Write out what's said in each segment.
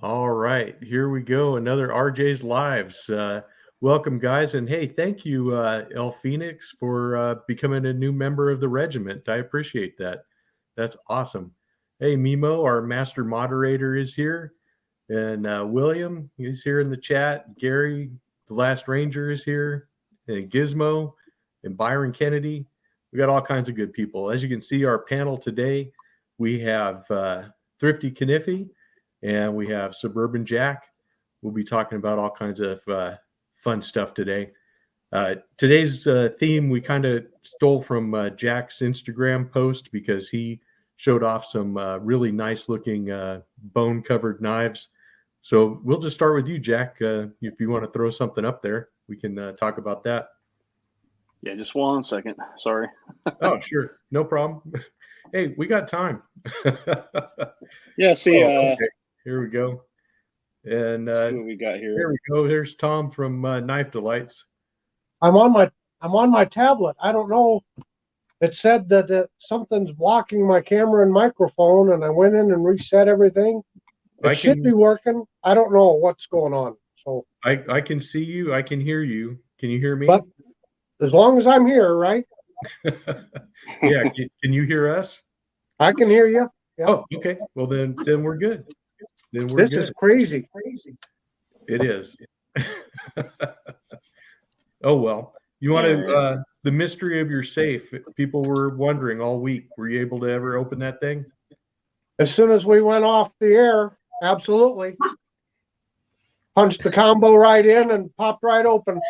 All right, here we go. Another RJ's Lives. Welcome, guys. And hey, thank you, El Phoenix, for becoming a new member of the regiment. I appreciate that. That's awesome. Hey, Mimo, our master moderator, is here. And William, he's here in the chat. Gary, the last ranger, is here. And Gizmo and Byron Kennedy. We got all kinds of good people. As you can see, our panel today, we have Thrifty Kniffy and we have Suburban Jack. We'll be talking about all kinds of fun stuff today. Today's theme we kind of stole from Jack's Instagram post because he showed off some really nice looking bone covered knives. So we'll just start with you, Jack. If you want to throw something up there, we can talk about that. Yeah, just 1 second. Sorry. Oh, sure. No problem. Hey, we got time. Yeah, see, okay. Here we go. And see what we got here. There we go. There's Tom from Knife Delights. I'm on my tablet. I don't know. It said that something's blocking my camera and microphone, and I went in and reset everything. It should be working. I don't know what's going on. So I can see you. I can hear you. Can you hear me? But as long as I'm here, right? Yeah. Can you hear us? I can hear you. Yep. Oh, okay. Well, then we're good. This is crazy. It is. Oh, well. You want to, the mystery of your safe, people were wondering all week. Were you able to ever open that thing? As soon as we went off the air, absolutely. Punched the combo right in and popped right open.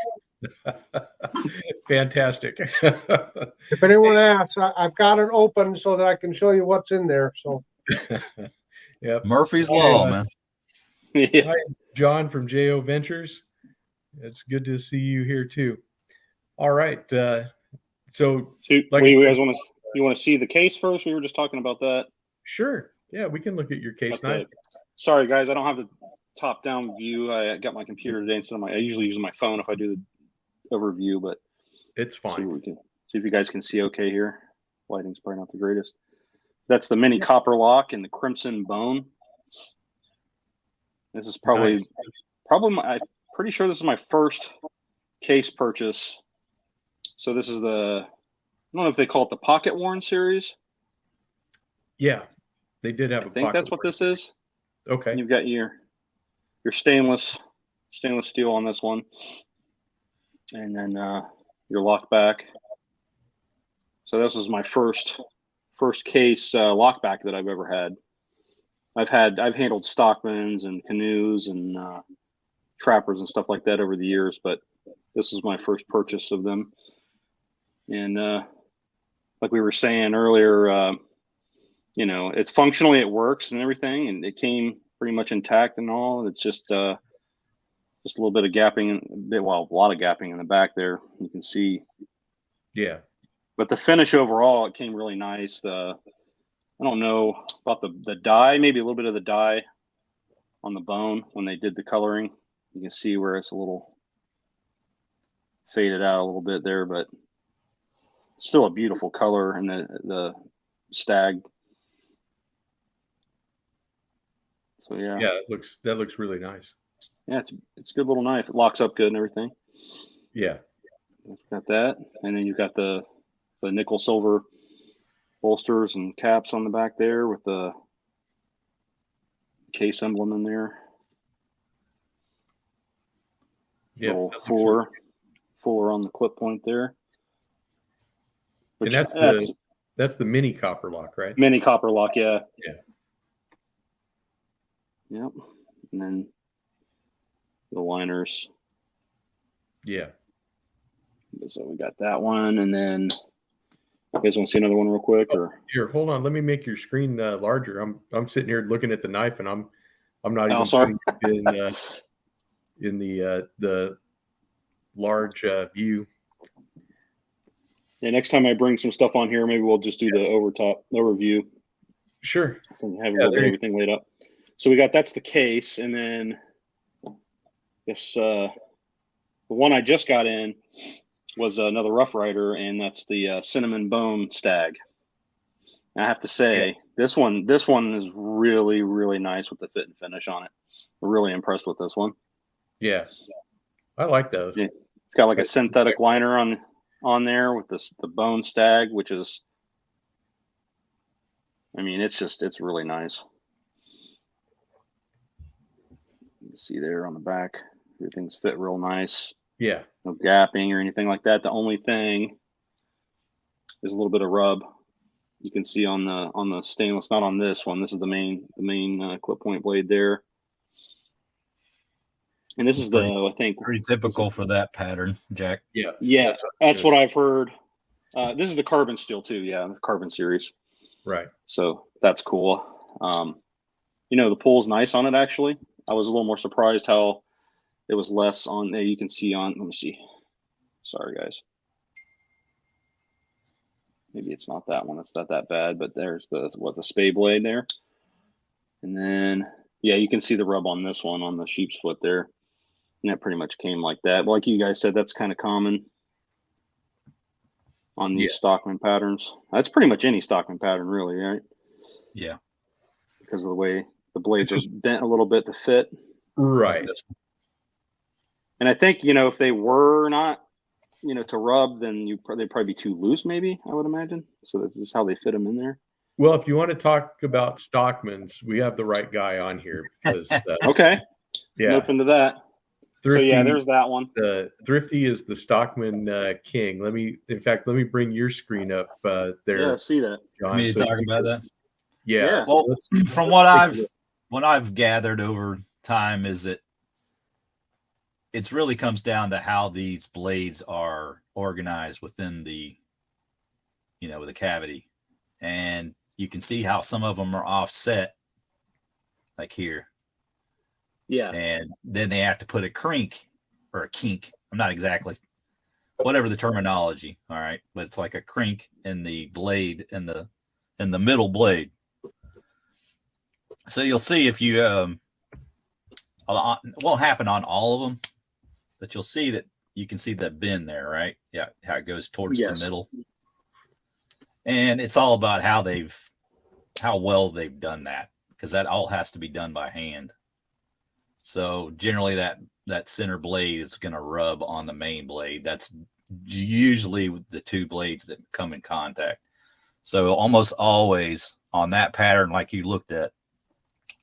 Fantastic. If anyone asks, I've got it open so that I can show you what's in there. So, yep. Murphy's Law, man. Hi, John from JO Ventures. It's good to see you here too. All right. So like you guys want to? You want to see the case first? We were just talking about that. Sure. Yeah, we can look at your case knife. Sorry, guys, I don't have the top-down view. I got my computer today instead of I usually use my phone if I do the overview, but it's fine. See if you guys can see okay here. Lighting's probably not the greatest. That's the mini copper lock and the crimson bone. This is probably I'm pretty sure this is my first case purchase. So this is I don't know if they call it the Pocket Worn series. Yeah, they did have I think that's what this is. Okay. And you've got your stainless steel on this one, and then your lock back. So this was my first case lock back that I've ever had. I've handled stockmans and canoes and trappers and stuff like that over the years, but this was my first purchase of them. And like we were saying earlier, it's functionally, it works and everything, and it came pretty much intact and all. It's just a little bit of gapping, a lot of gapping in the back there. You can see. Yeah. But the finish overall, it came really nice. I don't know about the dye, maybe a little bit of the dye on the bone when they did the coloring. You can see where it's a little faded out a little bit there, but still a beautiful color in the stag. So yeah. Yeah, that looks really nice. Yeah, it's a good little knife. It locks up good and everything. Yeah. Got that, and then you've got the nickel silver bolsters and caps on the back there with the case emblem in there. Yeah. Little fuller on the clip point there. And that's the mini copper lock, right? Mini copper lock, yeah. Yeah. Yep. And then the liners. Yeah. So we got that one, and then you guys want to see another one real quick, or here? Hold on, let me make your screen larger. I'm sitting here looking at the knife, and I'm not even sorry. in the large view. Yeah, next time I bring some stuff on here, maybe we'll just do the overview. Sure. So have everything laid up. So that's the case, and then this the one I just got in was another Rough Rider, and that's the cinnamon bone stag. And I have to say, this one is really, really nice with the fit and finish on it. I'm really impressed with this one. Yeah, I like those. Yeah. It's got like a synthetic liner on there with the bone stag, which is, I mean, it's really nice. You can see there on the back, everything's fit real nice. Yeah. No gapping or anything like that. The only thing is a little bit of rub. You can see on the stainless, not on this one. This is the main clip point blade there. And this is I think pretty typical for that pattern, Jack. Yeah. Yeah, that's what I've heard. This is the carbon steel too. Yeah, the carbon series. Right. So that's cool. The pull's nice on it, actually. I was a little more surprised how it was less on there. You can see let me see. Sorry, guys. Maybe it's not that one. It's not that bad, but there's the spay blade there. And then, yeah, you can see the rub on this one on the sheep's foot there. And that pretty much came like that. But like you guys said, that's kind of common on these Stockman patterns. That's pretty much any Stockman pattern, really, right? Yeah. Because of the way the blades are bent a little bit to fit. Right. And I think, if they were not, to rub, then they'd probably be too loose, maybe, I would imagine. So this is how they fit them in there. Well, if you want to talk about Stockmans, we have the right guy on here. Because, okay. Yeah. I'm open to that. Thrifty, so yeah, there's that one. Thrifty is the Stockman king. Let me bring your screen up there. Yeah, see that. John. Me to talk about that. Yeah. Well, from what I've gathered over time is that it really comes down to how these blades are organized within the cavity, and you can see how some of them are offset, like here. Yeah. And then they have to put a kink. I'm not exactly whatever the terminology. All right. But it's like a kink in the blade in the middle blade. So you'll see if you, it won't happen on all of them, but you'll see that you can see that bend there, right? Yeah. How it goes towards the middle. And it's all about how well they've done that, because that all has to be done by hand. So generally that center blade is going to rub on the main blade. That's usually the two blades that come in contact. So almost always on that pattern, like you looked at,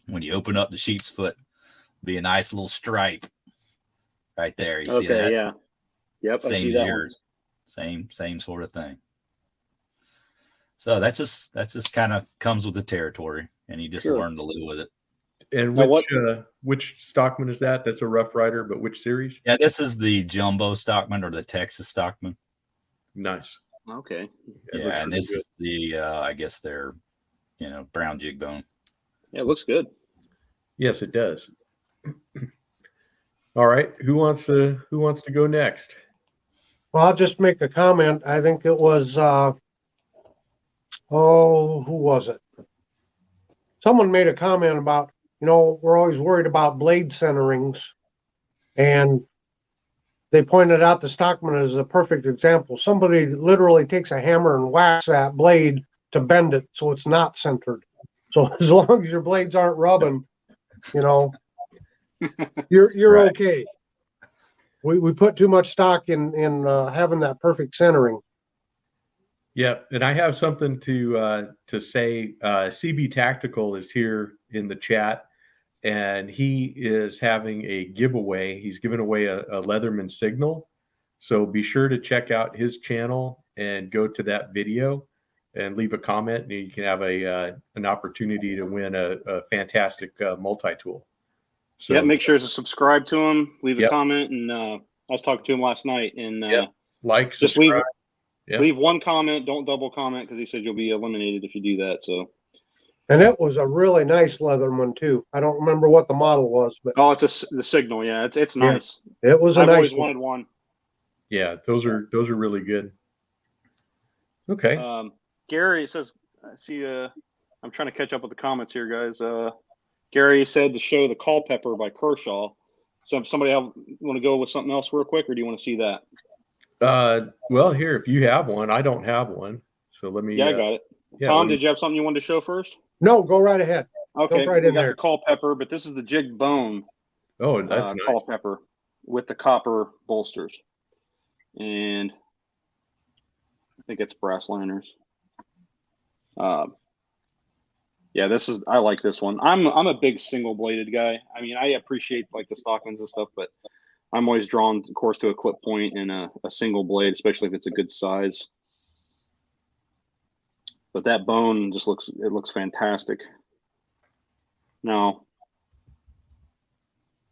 when you open up the sheep's foot, be a nice little stripe right there. You see that? Yeah. Yep. Same I see as that yours. One. Same sort of thing. So that just kind of comes with the territory, and you just learn to live with it. And which Stockman is that? That's a Rough Rider, but which series? Yeah, this is the Jumbo Stockman or the Texas Stockman. Nice. Okay. Yeah, and this is the I guess they're brown jig bone. Yeah, it looks good. Yes, it does. All right, who wants to go next? Well, I'll just make a comment. I think it was who was it? Someone made a comment about, we're always worried about blade centerings, and they pointed out the Stockman is a perfect example. Somebody literally takes a hammer and whacks that blade to bend it so it's not centered. So as long as your blades aren't rubbing, you're right. Okay. We put too much stock in having that perfect centering. Yeah, and I have something to say. CB Tactical is here in the chat, and he is having a giveaway. He's giving away a Leatherman Signal, so be sure to check out his channel and go to that video and leave a comment, and you can have an opportunity to win a fantastic multi-tool. So yeah, make sure to subscribe to him, leave a comment, and I was talking to him last night, and like, just subscribe. Leave one comment. Don't double comment, because he said you'll be eliminated if you do that. So, and it was a really nice Leatherman too. I don't remember what the model was, but it's the Signal. Yeah, it's nice. It was. I've always wanted one. Yeah, those are really good. Okay. Gary says, I see. I'm trying to catch up with the comments here, guys. Gary said to show the Culpeper by Kershaw. So, if somebody want to go with something else real quick, or do you want to see that? Well, here, if you have one, I don't have one. So let me. Yeah, I got it. Yeah, Tom, did you have something you wanted to show first? No, go right ahead. Okay, Jump right we in got there. the Culpeper, but this is the jig bone Oh, that's nice. Culpeper with the copper bolsters, and I think it's brass liners. Yeah, I like this one. I'm a big single bladed guy. I mean, I appreciate like the Stockmans and stuff, but I'm always drawn, of course, to a clip point and a single blade, especially if it's a good size. But that bone just looks fantastic. Now,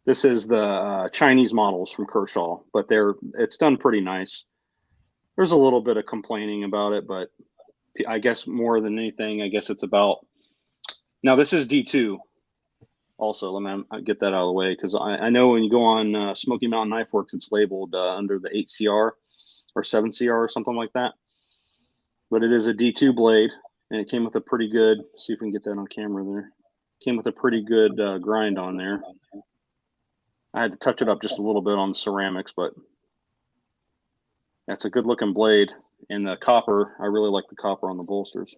this is the Chinese models from Kershaw, but it's done pretty nice. There's a little bit of complaining about it, but I guess more than anything, I guess it's about. Now this is D2. Also, let me get that out of the way because I know when you go on Smoky Mountain Knife Works, it's labeled under the 8CR or 7CR or something like that. But it is a D2 blade, and it came with a pretty good. See if we can get that on camera there. Came with a pretty good grind on there. I had to touch it up just a little bit on the ceramics, but that's a good looking blade. And the copper, I really like the copper on the bolsters.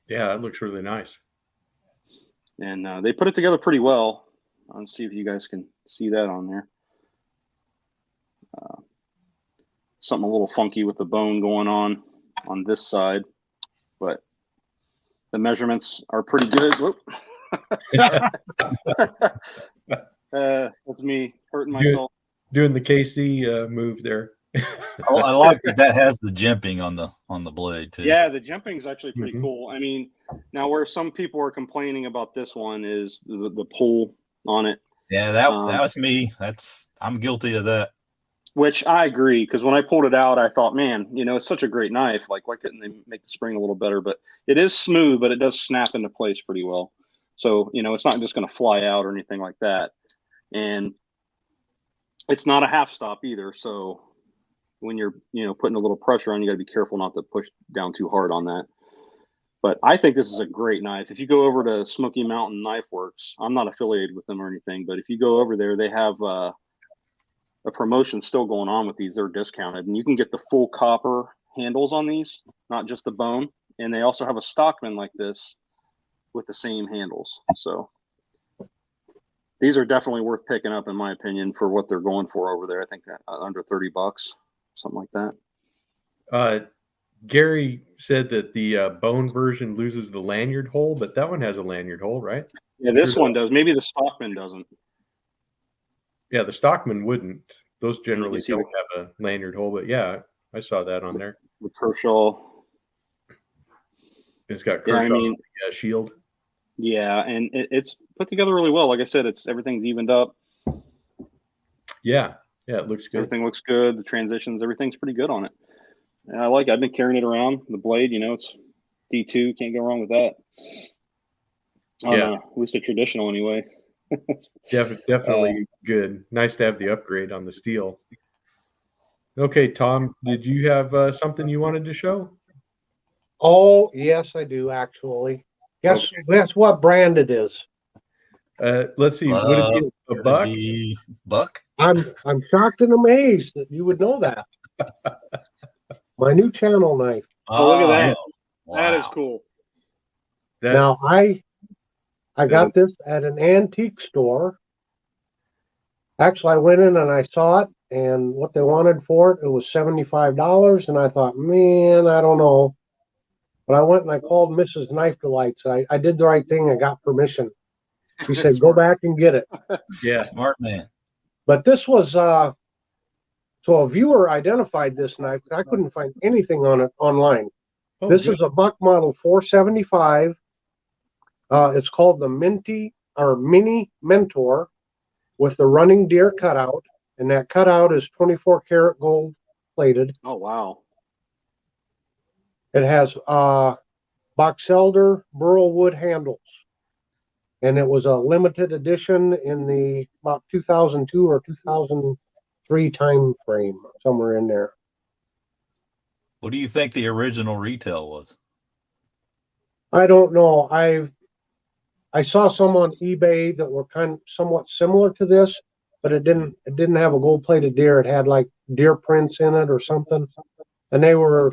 Yeah, it looks really nice. And they put it together pretty well. Let's see if you guys can see that on there. Something a little funky with the bone going on this side, but the measurements are pretty good. Whoop. That's me hurting myself. Doing the KC move there. Oh, I like that has the jimping on the blade too. Yeah, the jimping is actually pretty cool. I mean, now where some people are complaining about this one is the pull on it. Yeah, that was me. I'm guilty of that. Which I agree, because when I pulled it out, I thought, man, it's such a great knife. Like, why couldn't they make the spring a little better? But it is smooth, but it does snap into place pretty well. So, it's not just going to fly out or anything like that. And it's not a half stop either. So when you're, putting a little pressure on, you got to be careful not to push down too hard on that. But I think this is a great knife. If you go over to Smoky Mountain Knife Works, I'm not affiliated with them or anything, but if you go over there, they have a promotion still going on with these. They're discounted, and you can get the full copper handles on these, not just the bone. And they also have a Stockman like this with the same handles. So these are definitely worth picking up, in my opinion, for what they're going for over there. I think under $30, something like that. Gary said that the bone version loses the lanyard hole, but that one has a lanyard hole, right? Yeah, this one does. Maybe the Stockman doesn't. Yeah, the Stockman wouldn't. Those generally don't have a lanyard hole, but yeah, I saw that on there. The Kershaw. It's got Kershaw shield. Yeah, and it's put together really well. Like I said, everything's evened up. Yeah, it looks good. Everything looks good. The transitions, everything's pretty good on it. And I like it. I've been carrying it around. The blade, it's D2. Can't go wrong with that. At least a traditional anyway. Definitely good. Nice to have the upgrade on the steel. Okay, Tom, did you have something you wanted to show? Oh, yes, I do actually. Guess what brand it is. Let's see. Would it be a buck? Buck? I'm shocked and amazed that you would know that. My new channel knife. Oh, look at that. Wow. That is cool. Now I got this at an antique store. Actually, I went in and I saw it, and what they wanted for it was $75, and I thought, man, I don't know. But I went and I called Mrs. Knife Delights. I did the right thing. I got permission. She said, go back and get it. Yeah. Smart man. But this was, so a viewer identified this knife. I couldn't find anything on it online. Oh, this good. is a Buck Model 475. It's called the Mini Mentor with the running deer cutout. And that cutout is 24 karat gold plated. Oh, wow. It has Box Elder burl wood handles, and it was a limited edition in the about 2002 or 2003 time frame, somewhere in there. What do you think the original retail was? I don't know. I saw some on eBay that were somewhat similar to this, but it didn't have a gold plated deer. It had like deer prints in it or something, and they were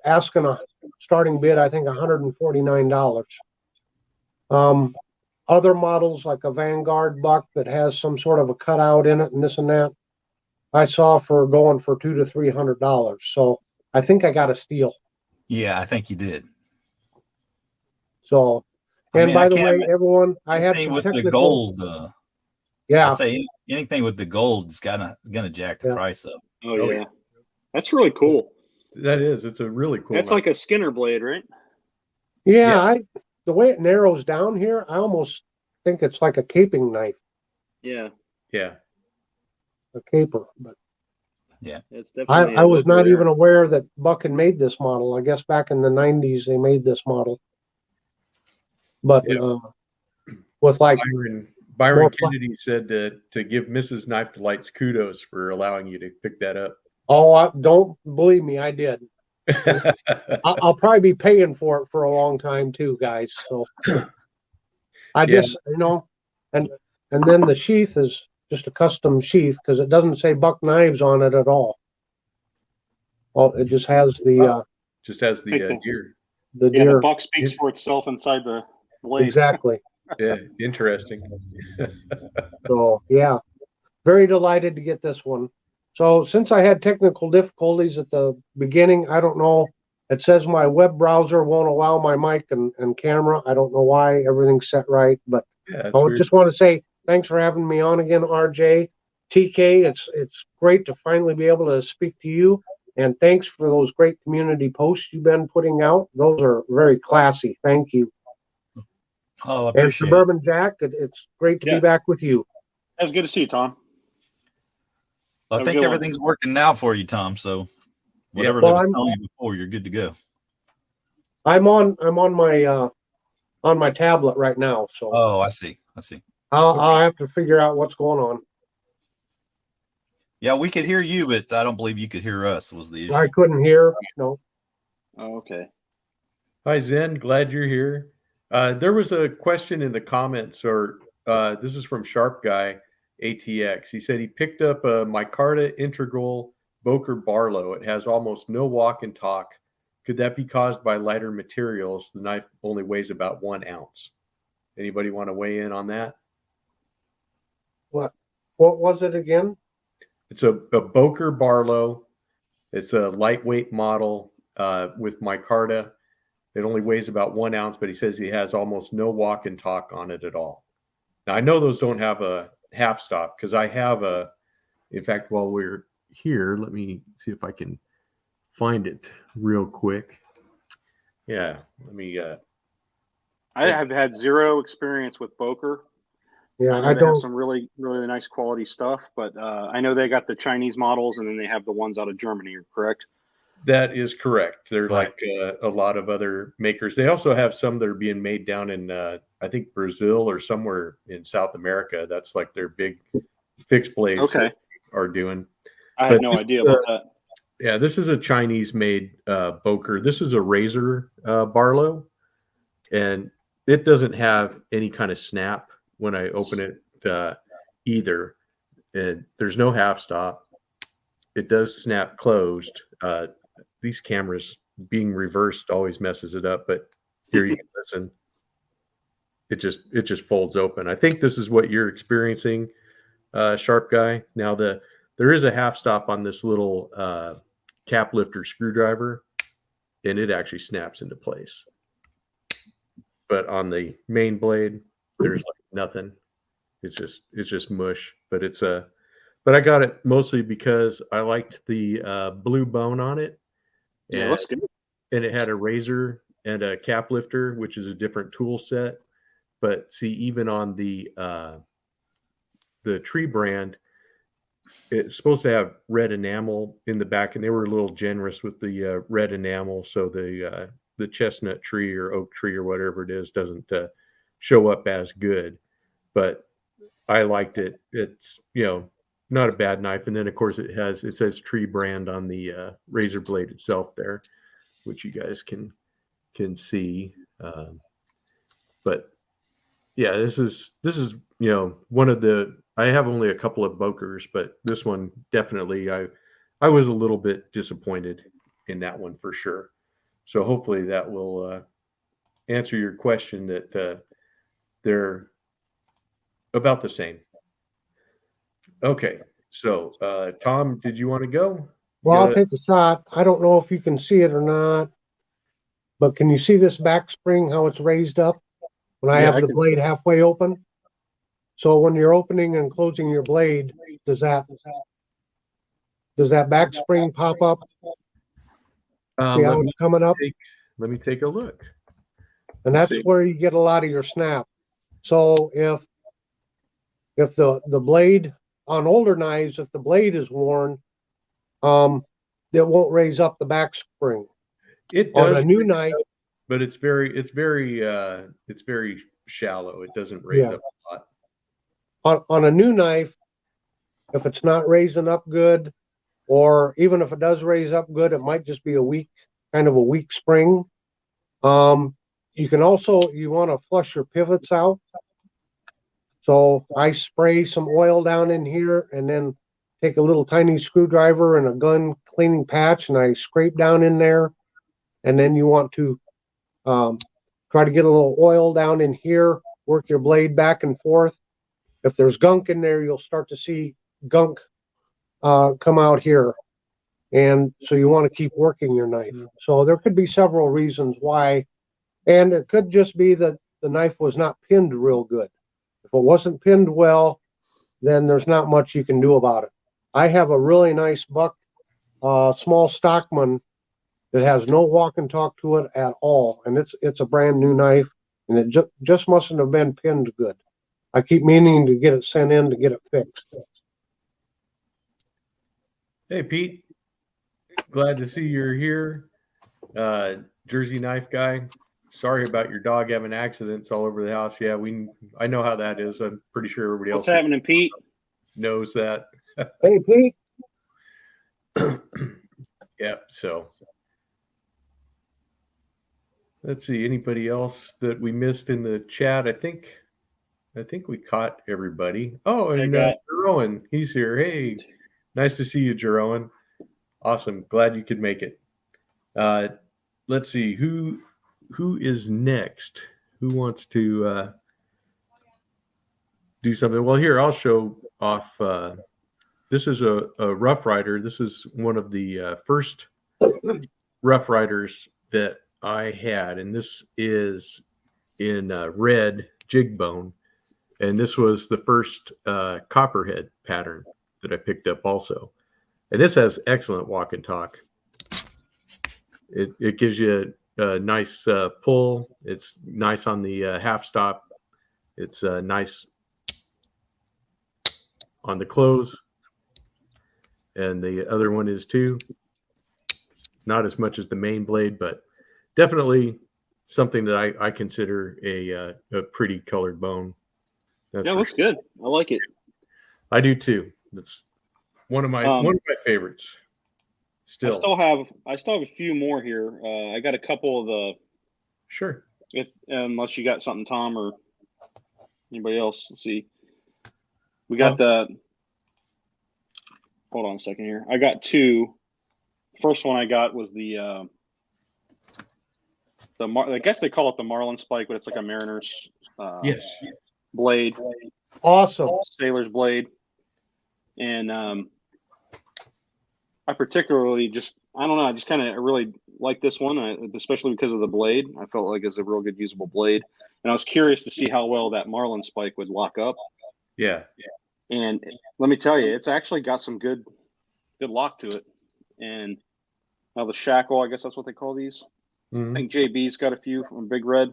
asking a starting bid, I think $149. other models like a Vanguard buck that has some sort of a cutout in it and this and that, I saw for going for $200 to $300. So I think I got a steal. Yeah, I think you did. So, and by the way, everyone, I had some with technical. The gold. Yeah, I'd say anything with the gold is gonna jack the price up. Oh yeah, that's really cool. That is. It's a really cool. That's like a Skinner blade, right? Yeah, the way it narrows down here, I almost think it's like a caping knife. Yeah. Yeah. A caper, but yeah, it's definitely. I was not even aware that Buck had made this model. I guess back in the 90s they made this model. But with like Byron Kennedy said to give Mrs. Knife Delights kudos for allowing you to pick that up. Oh, don't believe me, I did. I'll probably be paying for it for a long time too, guys. So I just, and then the sheath is just a custom sheath because it doesn't say Buck Knives on it at all. Well, it just has the deer. The deer. The buck speaks for itself inside the blade. Exactly. Yeah, interesting. So yeah, very delighted to get this one. So since I had technical difficulties at the beginning, I don't know. It says my web browser won't allow my mic and camera. I don't know why. Everything's set right, but I just want to say thanks for having me on again, RJ. TK, it's great to finally be able to speak to you. And thanks for those great community posts you've been putting out. Those are very classy. Thank you. Oh, I appreciate it. And Suburban Jack, it's great to be back with you. That's good to see you, Tom. Well, I think everything's working now for you, Tom. So whatever they was telling you before, you're good to go. I'm on my tablet right now. So oh, I see. I'll have to figure out what's going on. Yeah, we could hear you, but I don't believe you could hear us. Was the issue? I couldn't hear. No. Oh, okay. Hi, Zen. Glad you're here. There was a question in the comments, or this is from Sharp Guy ATX. He said he picked up a micarta integral Boker Barlow. It has almost no walk and talk. Could that be caused by lighter materials? The knife only weighs about 1 ounce. Anybody want to weigh in on that? What was it again? It's a Boker Barlow. It's a lightweight model with micarta. It only weighs about 1 ounce, but he says he has almost no walk and talk on it at all. Now, I know those don't have a half stop because I have in fact, while we're here, let me see if I can find it real quick. Yeah, let me. I have had zero experience with Boker. Yeah, I don't have some really, really nice quality stuff, but I know they got the Chinese models and then they have the ones out of Germany, correct? That is correct. They're like a lot of other makers. They also have some that are being made down in, I think, Brazil or somewhere in South America. That's like their big fixed blades are doing. I had no idea about that. Yeah, this is a Chinese-made Boker. This is a Razor Barlow, and it doesn't have any kind of snap when I open it either. And there's no half stop. It does snap closed. These cameras being reversed always messes it up, but here you can listen. It just folds open. I think this is what you're experiencing, Sharp Guy. Now there is a half stop on this little cap lifter screwdriver, and it actually snaps into place. But on the main blade, there's like nothing. It's just mush. But but I got it mostly because I liked the blue bone on it. Yeah, looks good. And it had a razor and a cap lifter, which is a different tool set. But see, even on the Tree brand, it's supposed to have red enamel in the back, and they were a little generous with the red enamel, so the chestnut tree or oak tree or whatever it is doesn't show up as good. But I liked it. It's not a bad knife. And then of course it says Tree brand on the razor blade itself there, which you guys can see. But yeah, this is one of the, I have only a couple of Bokers, but this one definitely I was a little bit disappointed in that one for sure. So hopefully that will answer your question that About the same. Okay. So, Tom, did you want to go? Well, I'll Yeah. take a shot. I don't know if you can see it or not, but can you see this back spring, how it's raised up when I Yeah, have I the can- blade halfway open? So when you're opening and closing your blade, does that back spring pop up? See how it's coming up? Let me take a look. And Let's that's see. where you get a lot of your snap. So if the blade on older knives, if the blade is worn, it won't raise up the back spring. It On does, a new knife, but it's very shallow. It doesn't raise Yeah. up a lot. on a new knife, if it's not raising up good, or even if it does raise up good, it might just be a weak spring. You can also, you want to flush your pivots out. So I spray some oil down in here and then take a little tiny screwdriver and a gun cleaning patch and I scrape down in there. And then you want to try to get a little oil down in here, work your blade back and forth. If there's gunk in there, you'll start to see gunk come out here. And so you want to keep working your knife. So there could be several reasons why. And it could just be that the knife was not pinned real good. If it wasn't pinned well, then there's not much you can do about it. I have a really nice buck, small Stockman that has no walk and talk to it at all. And it's a brand new knife and it just mustn't have been pinned good. I keep meaning to get it sent in to get it fixed. Hey, Pete. Glad to see you're here. Jersey knife guy. Sorry about your dog having accidents all over the house. Yeah, I know how that is. I'm pretty sure everybody What's else happening, Pete? knows that. Hey, Pete. Yeah, so let's see. Anybody else that we missed in the chat? I think we caught everybody. Oh, and Jeroen, he's here. Hey, nice to see you, Jeroen. Awesome. Glad you could make it. Let's see who is next. Who wants to do something? Well, here I'll show off. This is a Rough Rider. This is one of the first Rough Riders that I had, and this is in red jig bone, and this was the first copperhead pattern that I picked up also, and this has excellent walk and talk. It gives you a nice pull. It's nice on the half stop. It's nice on the close, and the other one is too. Not as much as the main blade, but definitely something that I consider a pretty colored bone. Yeah, looks good. I like it. I do too. That's one of my favorites. Still, I still have a few more here. I got a couple of the. Sure. Unless you got something, Tom, or anybody else. Let's see. We got the. Hold on a second here. I got two. First one I got was the I guess they call it the Marlin Spike, but it's like a mariner's yes blade. Awesome. Sailor's blade. And I particularly I don't know, I just kind of really like this one, especially because of the blade. I felt like it's a real good usable blade. And I was curious to see how well that Marlin Spike would lock up. Yeah. And let me tell you, it's actually got some good lock to it. And now the shackle, I guess that's what they call these. Mm-hmm. I think JB's got a few from Big Red.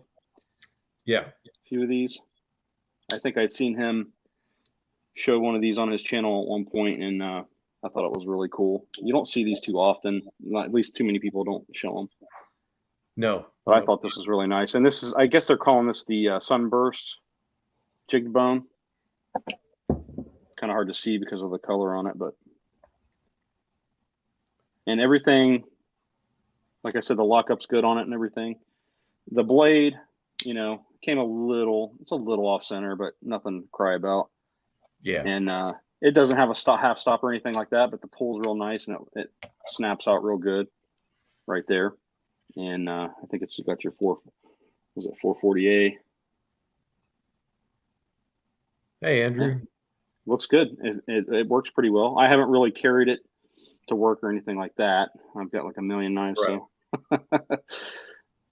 Yeah. A few of these. I think I'd seen him show one of these on his channel at one point, and I thought it was really cool. You don't see these too often. Not, at least too many people don't show them. No. But I thought this was really nice. And this is, I guess they're calling this the Sunburst jigged bone. Kind of hard to see because of the color on it, but. And everything, like I said, the lockup's good on it and everything. The blade, came it's a little off center, but nothing to cry about. Yeah. And it doesn't have a half stop or anything like that, but the pull's real nice and it snaps out real good right there. And I think it's got your 440A. Hey, Andrew. Looks good. It works pretty well. I haven't really carried it to work or anything like that. I've got like a million knives, Right. so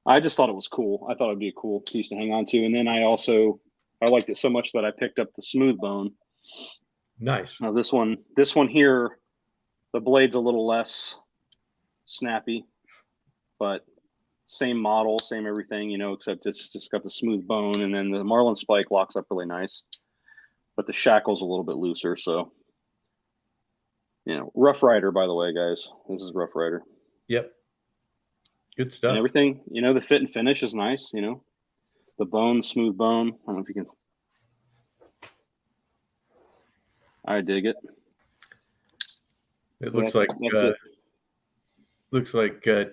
I just thought it was cool. I thought it'd be a cool piece to hang on to. And then I liked it so much that I picked up the smooth bone. Nice. Now this one here, the blade's a little less snappy, but same model, same everything, except it's just got the smooth bone, and then the Marlin spike locks up really nice, but the shackle's a little bit looser. So, Rough Rider, by the way, guys, this is Rough Rider. Yep. Good stuff. And everything, the fit and finish is nice. The bone, smooth bone. I don't know if you can. I dig it. It So looks that's it.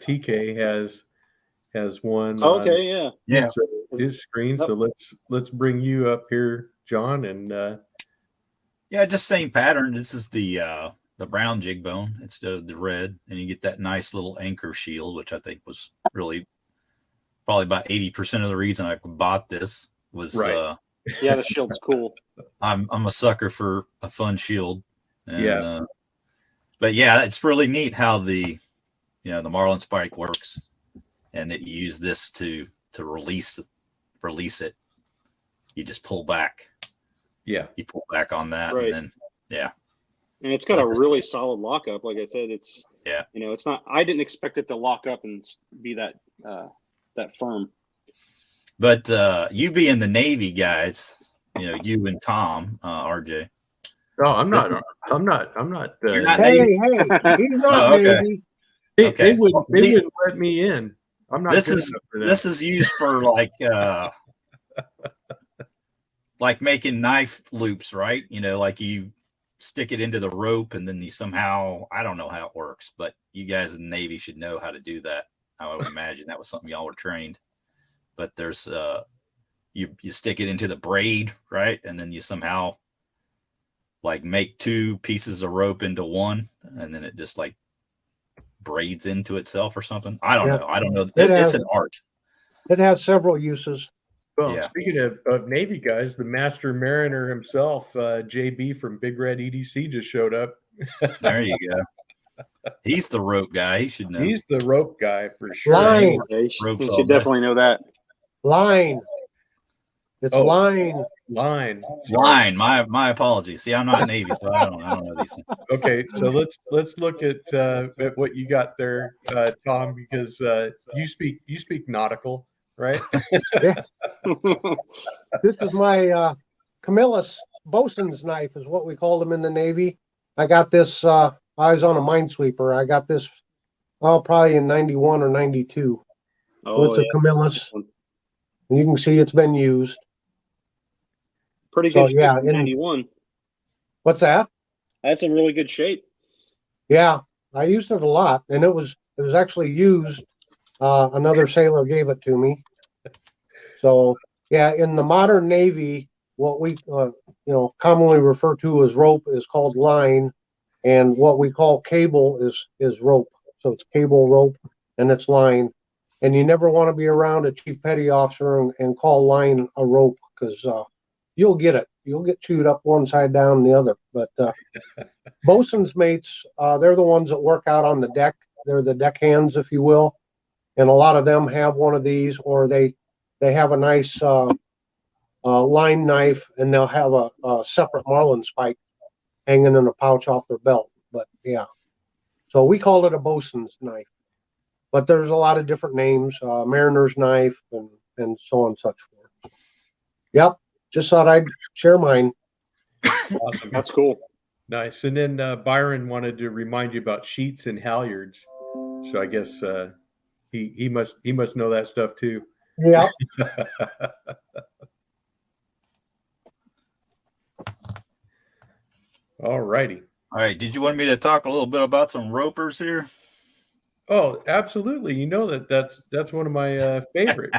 TK has one. Okay, yeah. Yeah. His screen. Yep. So let's bring you up here, John, and Yeah, just same pattern. This is the brown jig bone instead of the red, and you get that nice little anchor shield, which I think was really probably about 80% of the reason I bought this was Right. Yeah, the shield's cool. I'm a sucker for a fun shield. And, Yeah. but yeah, it's really neat how the Marlin spike works, and that you use this to release it. You just pull back. Yeah. You pull back on that, Right. and then And it's got a really solid lockup. Like I said, it's it's not. I didn't expect it to lock up and be that firm. But you being the Navy guys, you and Tom, RJ. Oh, I'm not. You're not Hey, Navy? he's not Oh, okay. Navy. They Okay. wouldn't let me in. I'm not. This good is enough for that. this is used for like making knife loops, right? Like you stick it into the rope and then you somehow, I don't know how it works, but you guys in the Navy should know how to do that. I would imagine that was something y'all were trained. But there's you stick it into the braid, right? And then you somehow like make two pieces of rope into one, and then it just like braids into itself or something. I don't know. I don't know. It's an art. It has several uses. Well, Yeah. speaking of Navy guys, the Master Mariner himself, JB from Big Red EDC, just showed up. There you go. He's the rope guy. He should know. He's the rope guy for sure. Line. Yeah, you Ropes should all day. definitely know that. Line. It's Oh. line. Line. Line. My apologies. See, I'm not Navy, so I don't know these things. Okay, so let's look at what you got there, Tom, because you speak nautical, right? This is my Camillus bosun's knife, is what we called them in the Navy. I got this. I was on a minesweeper. I got this, probably in '91 or '92. So it's a Camillus, and you can see it's been used. Pretty So, good shape yeah, in 91. What's that? That's in really good shape. Yeah, I used it a lot, and it was actually used. Another sailor gave it to me. So yeah, in the modern Navy, what we commonly refer to as rope is called line, and what we call cable is rope. So it's cable, rope, and it's line. And you never want to be around a chief petty officer and call line a rope, because you'll get it. You'll get chewed up one side down the other. But bosun's mates, they're the ones that work out on the deck. They're the deck hands, if you will. And a lot of them have one of these, or they have a nice line knife, and they'll have a separate Marlin spike hanging in a pouch off their belt. But yeah, so we call it a bosun's knife. But there's a lot of different names, mariner's knife, and so on and such forth. Yep, just thought I'd share mine. Awesome. That's cool. Nice. And then Byron wanted to remind you about sheets and halyards. So I guess he must know that stuff too. Yeah. All righty. All right. Did you want me to talk a little bit about some ropers here? Oh, absolutely. You know that's one of my favorite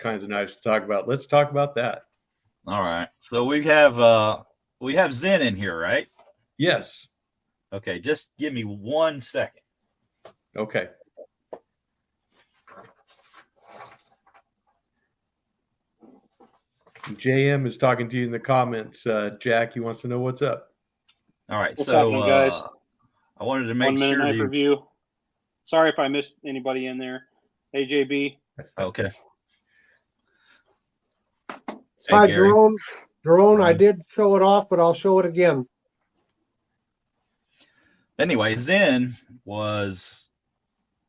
kinds of knives to talk about. Let's talk about that. All right. So we have Zen in here, right? Yes. Okay. Just give me 1 second. Okay. JM is talking to you in the comments. Jack, he wants to know what's up. All right. What's So happening, guys? I wanted to 1 make minute sure knife you. review. Sorry if I missed anybody in there. Hey, JB. Okay. Hi, Gary. Jerome, I did show it off, but I'll show it again. Anyway, Zen was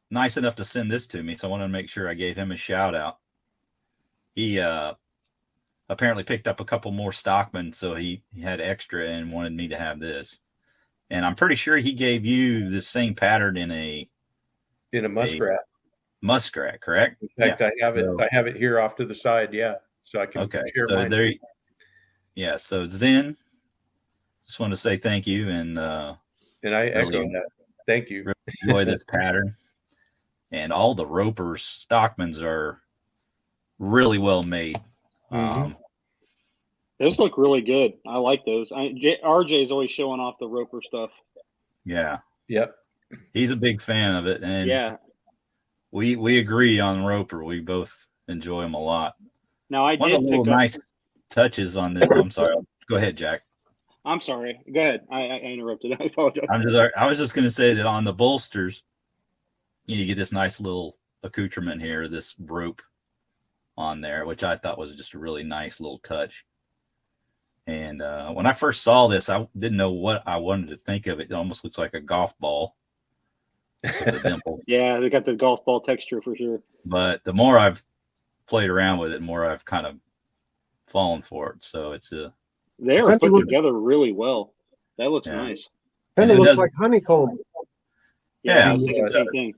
nice enough to send this to me, so I wanted to make sure I gave him a shout out. He apparently picked up a couple more Stockman, so he had extra and wanted me to have this. And I'm pretty sure he gave you the same pattern in a muskrat. Muskrat, correct? In fact, I have it here off to the side. Yeah, so I can share mine. There. Yeah. So Zen, just want to say thank you, and I echo that. Thank you. Really enjoy this pattern, and all the Ropers Stockmans are really well made. Mm-hmm. Those look really good. I like those. RJ is always showing off the Roper stuff. Yeah. Yep. He's a big fan of it, and yeah, we agree on Roper. We both enjoy him a lot. Now I One did of the little pick up nice touches on this. I'm sorry. Go ahead, Jack. I'm sorry. Go ahead. I interrupted. I apologize. I was just going to say that on the bolsters, you get this nice little accoutrement here, this rope on there, which I thought was just a really nice little touch. And when I first saw this, I didn't know what I wanted to think of it. It almost looks like a golf ball with the dimples. Yeah, they got the golf ball texture for sure. But the more I've played around with it, the more I've kind of fallen for it. So they are put together really well. That looks nice. And it looks like honeycomb. Yeah, I was thinking the same thing.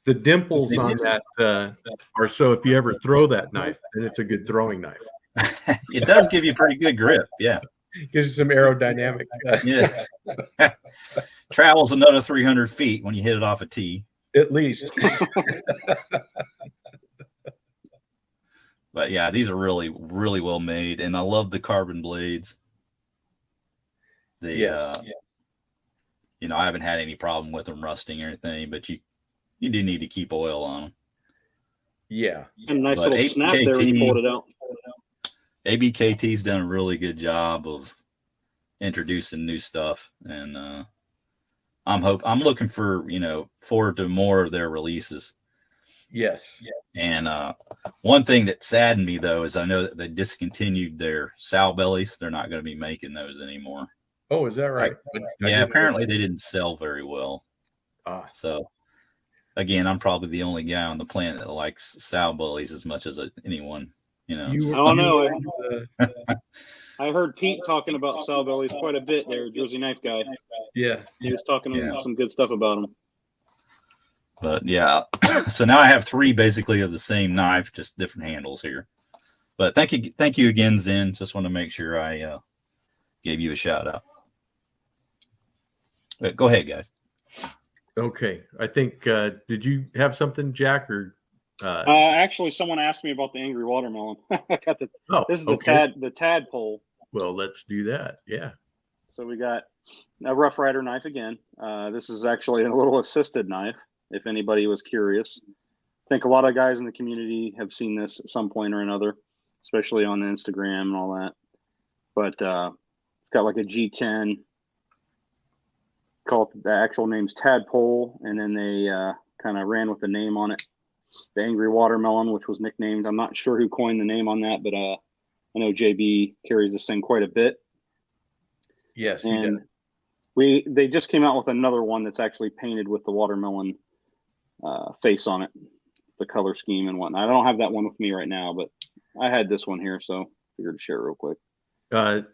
The dimples on that are so if you ever throw that knife, then it's a good throwing knife. It does give you pretty good grip. Yeah. Gives you some aerodynamic. Yeah. Travels another 300 feet when you hit it off a tee. At least. But yeah, these are really, really well made. And I love the carbon blades. I haven't had any problem with them rusting or anything, but you do need to keep oil on them. Yeah. And nice little snap there when you pulled it out. ABKT's done a really good job of introducing new stuff, and I'm looking forward to more of their releases. Yes. And one thing that saddened me though is I know that they discontinued their sow bellies. They're not going to be making those anymore. Oh, is that right? Yeah, apparently they didn't sell very well. So again, I'm probably the only guy on the planet that likes sow bellies as much as anyone. I don't know. I heard Pete talking about sow bellies quite a bit there, Jersey Knife guy. Yeah. He was talking some good stuff about them. But yeah, so now I have 3 basically of the same knife, just different handles here. But thank you again, Zen. Just want to make sure I gave you a shout out. But go ahead, guys. Okay, I think did you have something, Jack, or? Actually, someone asked me about the Angry Watermelon. I got this is the tadpole. Well, let's do that. Yeah. So we got a Rough Rider knife again. This is actually a little assisted knife, if anybody was curious. I think a lot of guys in the community have seen this at some point or another, especially on Instagram and all that. But it's got like a G10. Called the actual name's Tadpole, and then they kind of ran with the name on it. The Angry Watermelon, which was nicknamed. I'm not sure who coined the name on that, but I know JB carries this thing quite a bit. Yes, and they just came out with another one that's actually painted with the watermelon face on it, the color scheme and whatnot. I don't have that one with me right now, but I had this one here, so figured to share real quick.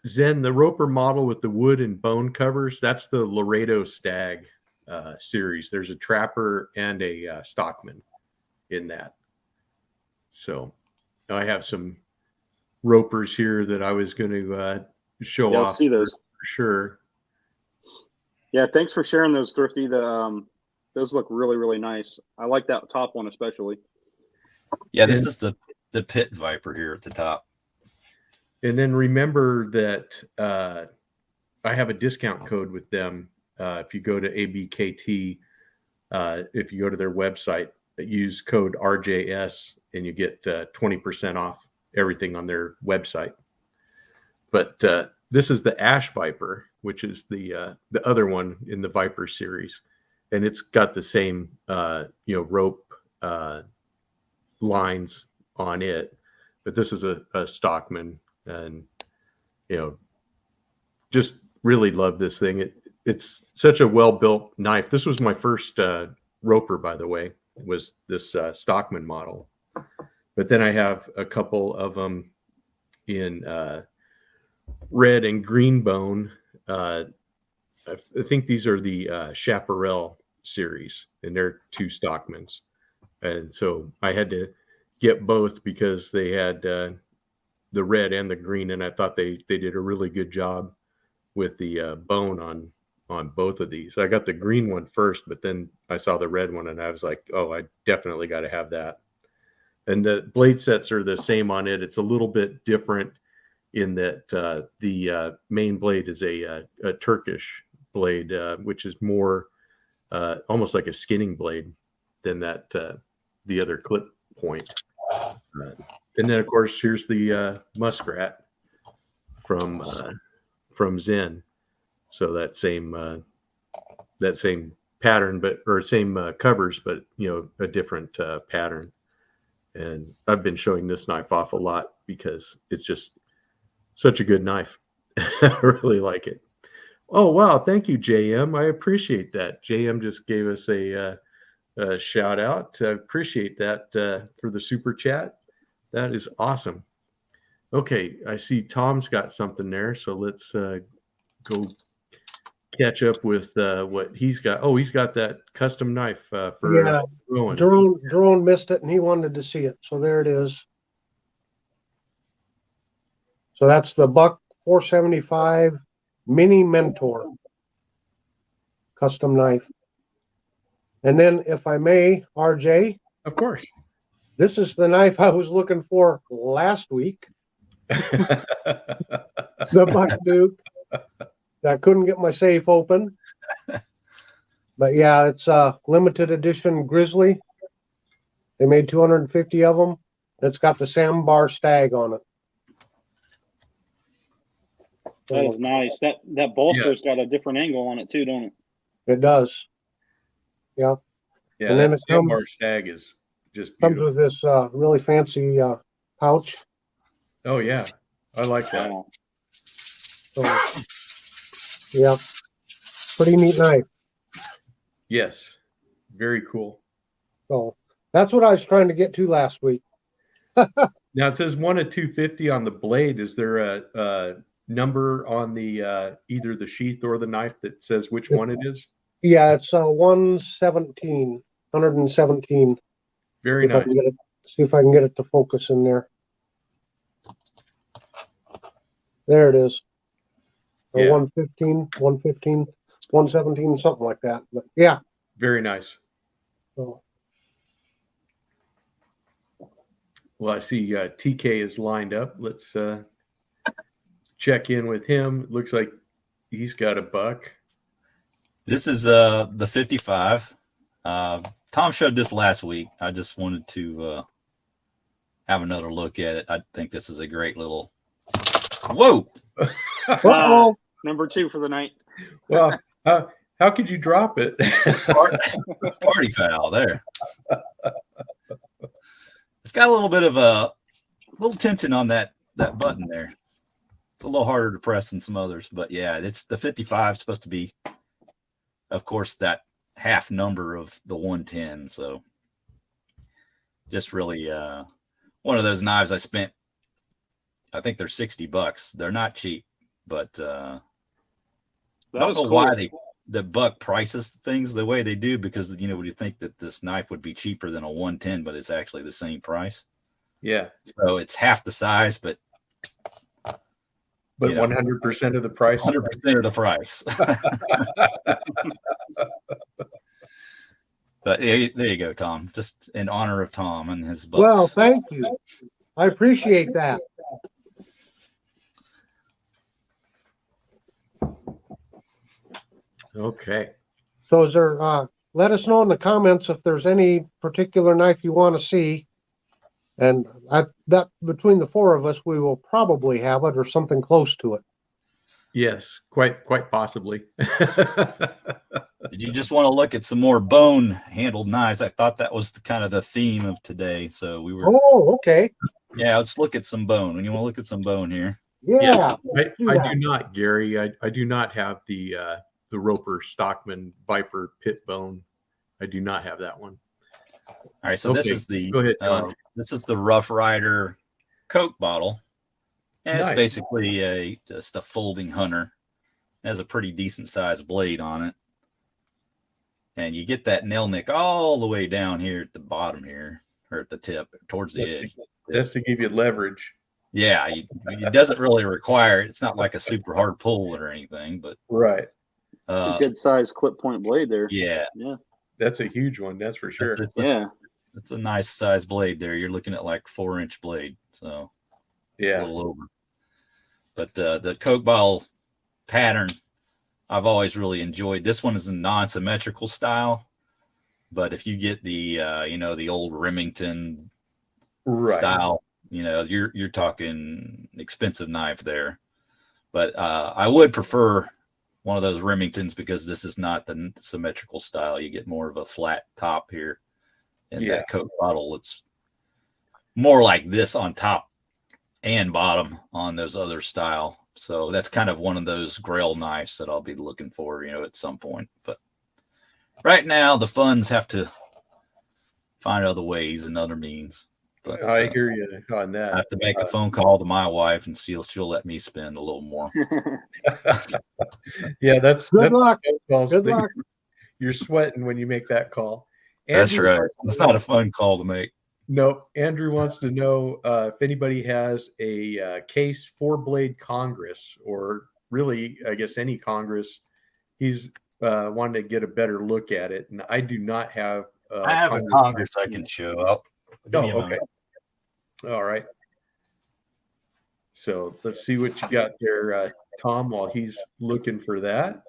Zen, the Roper model with the wood and bone covers, that's the Laredo Stag series. There's a Trapper and a Stockman in that. So I have some Ropers here that I was going to show off. See those for sure. Yeah, thanks for sharing those, Thrifty. Those look really, really nice. I like that top one especially. Yeah, this is the Pit Viper here at the top. And then remember that I have a discount code with them. If you go to ABKT, if you go to their website, use code RJS and you get 20% off everything on their website. but this is the Ash Viper, which is the other one in the Viper series, and it's got the same rope lines on it, but this is a Stockman, and just really love this thing. It's such a well-built knife. This was my first roper, by the way, was this Stockman model. But then I have a couple of them in red and green bone. I think these are the Chaparral series, and they're 2 Stockmans. And so I had to get both because they had the red and the green, and I thought they did a really good job with the bone on both of these. I got the green one first, but then I saw the red one and I was like, oh, I definitely got to have that. And the blade sets are the same on it. It's a little bit different in that the main blade is a Turkish blade, which is more almost like a skinning blade than that the other clip point. And then, of course, here's the Muskrat from Zen. So that same pattern, or same covers, but a different pattern. And I've been showing this knife off a lot because it's just such a good knife. I really like it. Oh wow, thank you, JM. I appreciate that. JM just gave us a shout out. I appreciate that for the super chat. That is awesome. Okay, I see Tom's got something there, so let's go catch up with what he's got. Oh, he's got that custom knife for Rowan. Jerome missed it and he wanted to see it, so there it is. So that's the Buck 475 Mini Mentor custom knife. And then, if I may, RJ, of course, this is the knife I was looking for last week. The Buck Duke. I couldn't get my safe open. But yeah, it's a limited edition Grizzly. They made 250 of them. It's got the Sambar stag on it. That is nice. That bolster's got a different angle on it too, don't it? It does. Yeah. Yeah, and then that Sambar stag is just beautiful. Comes with this really fancy pouch. Oh yeah, I like that. Wow. So, yeah, pretty neat knife. Yes, very cool. So that's what I was trying to get to last week. Now it says 1 of 250 on the blade. Is there a number on the either the sheath or the knife that says which one it is? Yeah, it's 117. Very nice. See if I can get it to focus in there. There it is. Yeah. 115, 117, something like that. But yeah. Very nice. So. Well, I see TK is lined up. Let's check in with him. Looks like he's got a buck. This is the 55. Tom showed this last week. I just wanted to have another look at it. I think this is a great little. Whoa! Uh-oh. Number 2 for the night. Well, how could you drop it? Party foul there. It's got a little bit of a little tension on that button there. It's a little harder to press than some others, but yeah, it's the 55 supposed to be, of course, that half number of the 110. So just really one of those knives I spent. I think they're $60. They're not cheap, but I don't know why the Buck prices things the way they do, because would you think that this knife would be cheaper than a 110, but it's actually the same price. Yeah. So it's half the size, but 100% of the price. 100% of the price. But there you go, Tom. Just in honor of Tom and his Bucks. Well, thank you. I appreciate that. Okay. So is there let us know in the comments if there's any particular knife you want to see. And that between the four of us, we will probably have it or something close to it. Yes, quite possibly. Did you just want to look at some more bone handled knives? I thought that was kind of the theme of today. So we were. Oh, okay. Yeah, let's look at some bone. When you want to look at some bone here. Yeah. I do not, Gary. I do not have the Roper Stockman Viper pit bone. I do not have that one. All right, so this is the Go ahead, John. This is the Rough Rider Coke bottle, and it's Nice. basically just a folding hunter. It has a pretty decent sized blade on it, and you get that nail nick all the way down here at the bottom here, or at the tip, towards the edge. That's to give you leverage. Yeah, it doesn't really require it. It's not like a super hard pull or anything, but Right. A good size clip point blade there. Yeah, That's a huge one. That's for sure. It's a nice size blade there. You're looking at like 4-inch blade, so a Yeah. little over. But the Coke bottle pattern, I've always really enjoyed. This one is a non-symmetrical style, but if you get the the old Remington Right. style, you're talking expensive knife there. But I would prefer one of those Remingtons because this is not the symmetrical style. You get more of a flat top here. And that Coke bottle, it's more like this on top and bottom on those other style. So that's kind of one of those grail knives that I'll be looking for, at some point. But right now, the funds have to find other ways and other means. But I hear you on that. I have to make a phone call to my wife, and she'll let me spend a little more. Yeah, that's Good luck. Good luck. You're sweating when you make that call. That's right. It's not a fun call to make. Nope. Andrew wants to know if anybody has a Case 4-blade Congress, or really, I guess, any Congress. He's wanting to get a better look at it, and I do not have. I have a Congress I can show. Okay. All right. So let's see what you got there, Tom, while he's looking for that.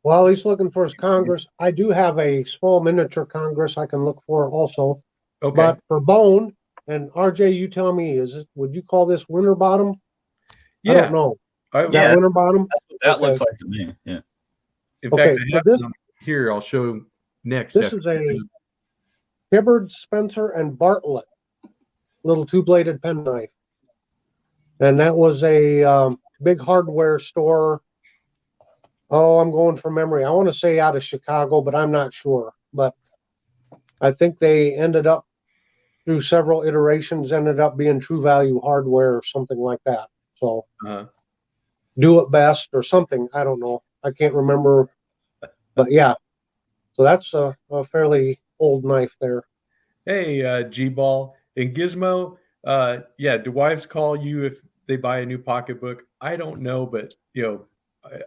While he's looking for his Congress, I do have a small miniature Congress I can look for also. Okay. But for bone, and RJ, you tell me, would you call this winter bottom? Yeah. I don't know. Yeah. Winter bottom? That looks like to me. Yeah. In fact, I have some here. I'll show next. This is a Hibbard, Spencer, and Bartlett little 2-bladed penknife. And that was a big hardware store. Oh, I'm going from memory. I want to say out of Chicago, but I'm not sure. But I think they ended up, through several iterations, ended up being True Value Hardware or something like that. So Do It Best or something. I don't know. I can't remember. But yeah. So that's a fairly old knife there. Hey, G-Ball and Gizmo. Do wives call you if they buy a new pocketbook? I don't know, but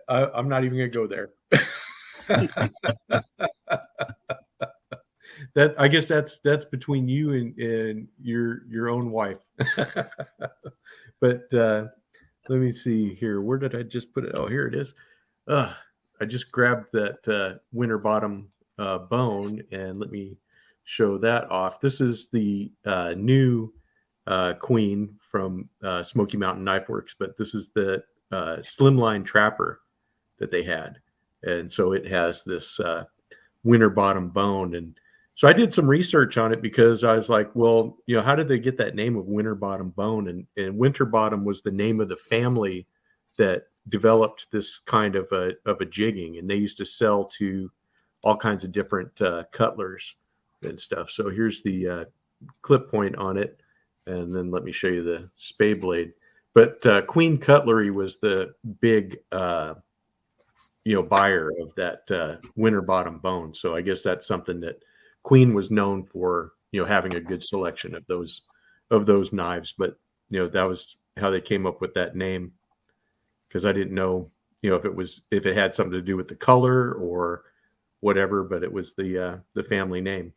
I'm not even gonna go there. That, I guess, that's between you and your own wife. But let me see here. Where did I just put it? Oh, here it is. I just grabbed that winter bottom bone, and let me show that off. This is the new Queen from Smoky Mountain Knife Works, but this is the slimline trapper that they had, and so it has this winter bottom bone. And so I did some research on it because I was like, well, how did they get that name of winter bottom bone? And winter bottom was the name of the family that developed this kind of a jigging, and they used to sell to all kinds of different cutlers and stuff. So here's the clip point on it, and then let me show you the spay blade. But Queen Cutlery was the big buyer of that winter bottom bone. So I guess that's something that Queen was known for, having a good selection of those knives. But that was how they came up with that name, because I didn't know if it had something to do with the color or whatever, but it was the family name.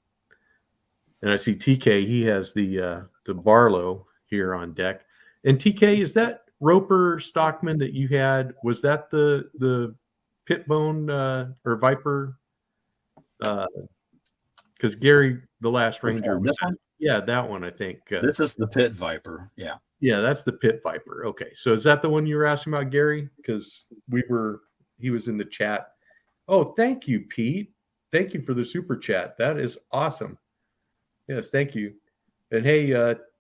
And I see TK, he has the Barlow here on deck. And TK, is that Roper Stockman that you had? Was that the pit bone or Viper? Because Gary, the Last Ranger, was Yeah, that one I think. This is the Pit Viper. Yeah. Yeah, that's the Pit Viper. Okay, so is that the one you were asking about, Gary? Because he was in the chat. Oh, thank you, Pete. Thank you for the super chat. That is awesome. Yes, thank you. And hey,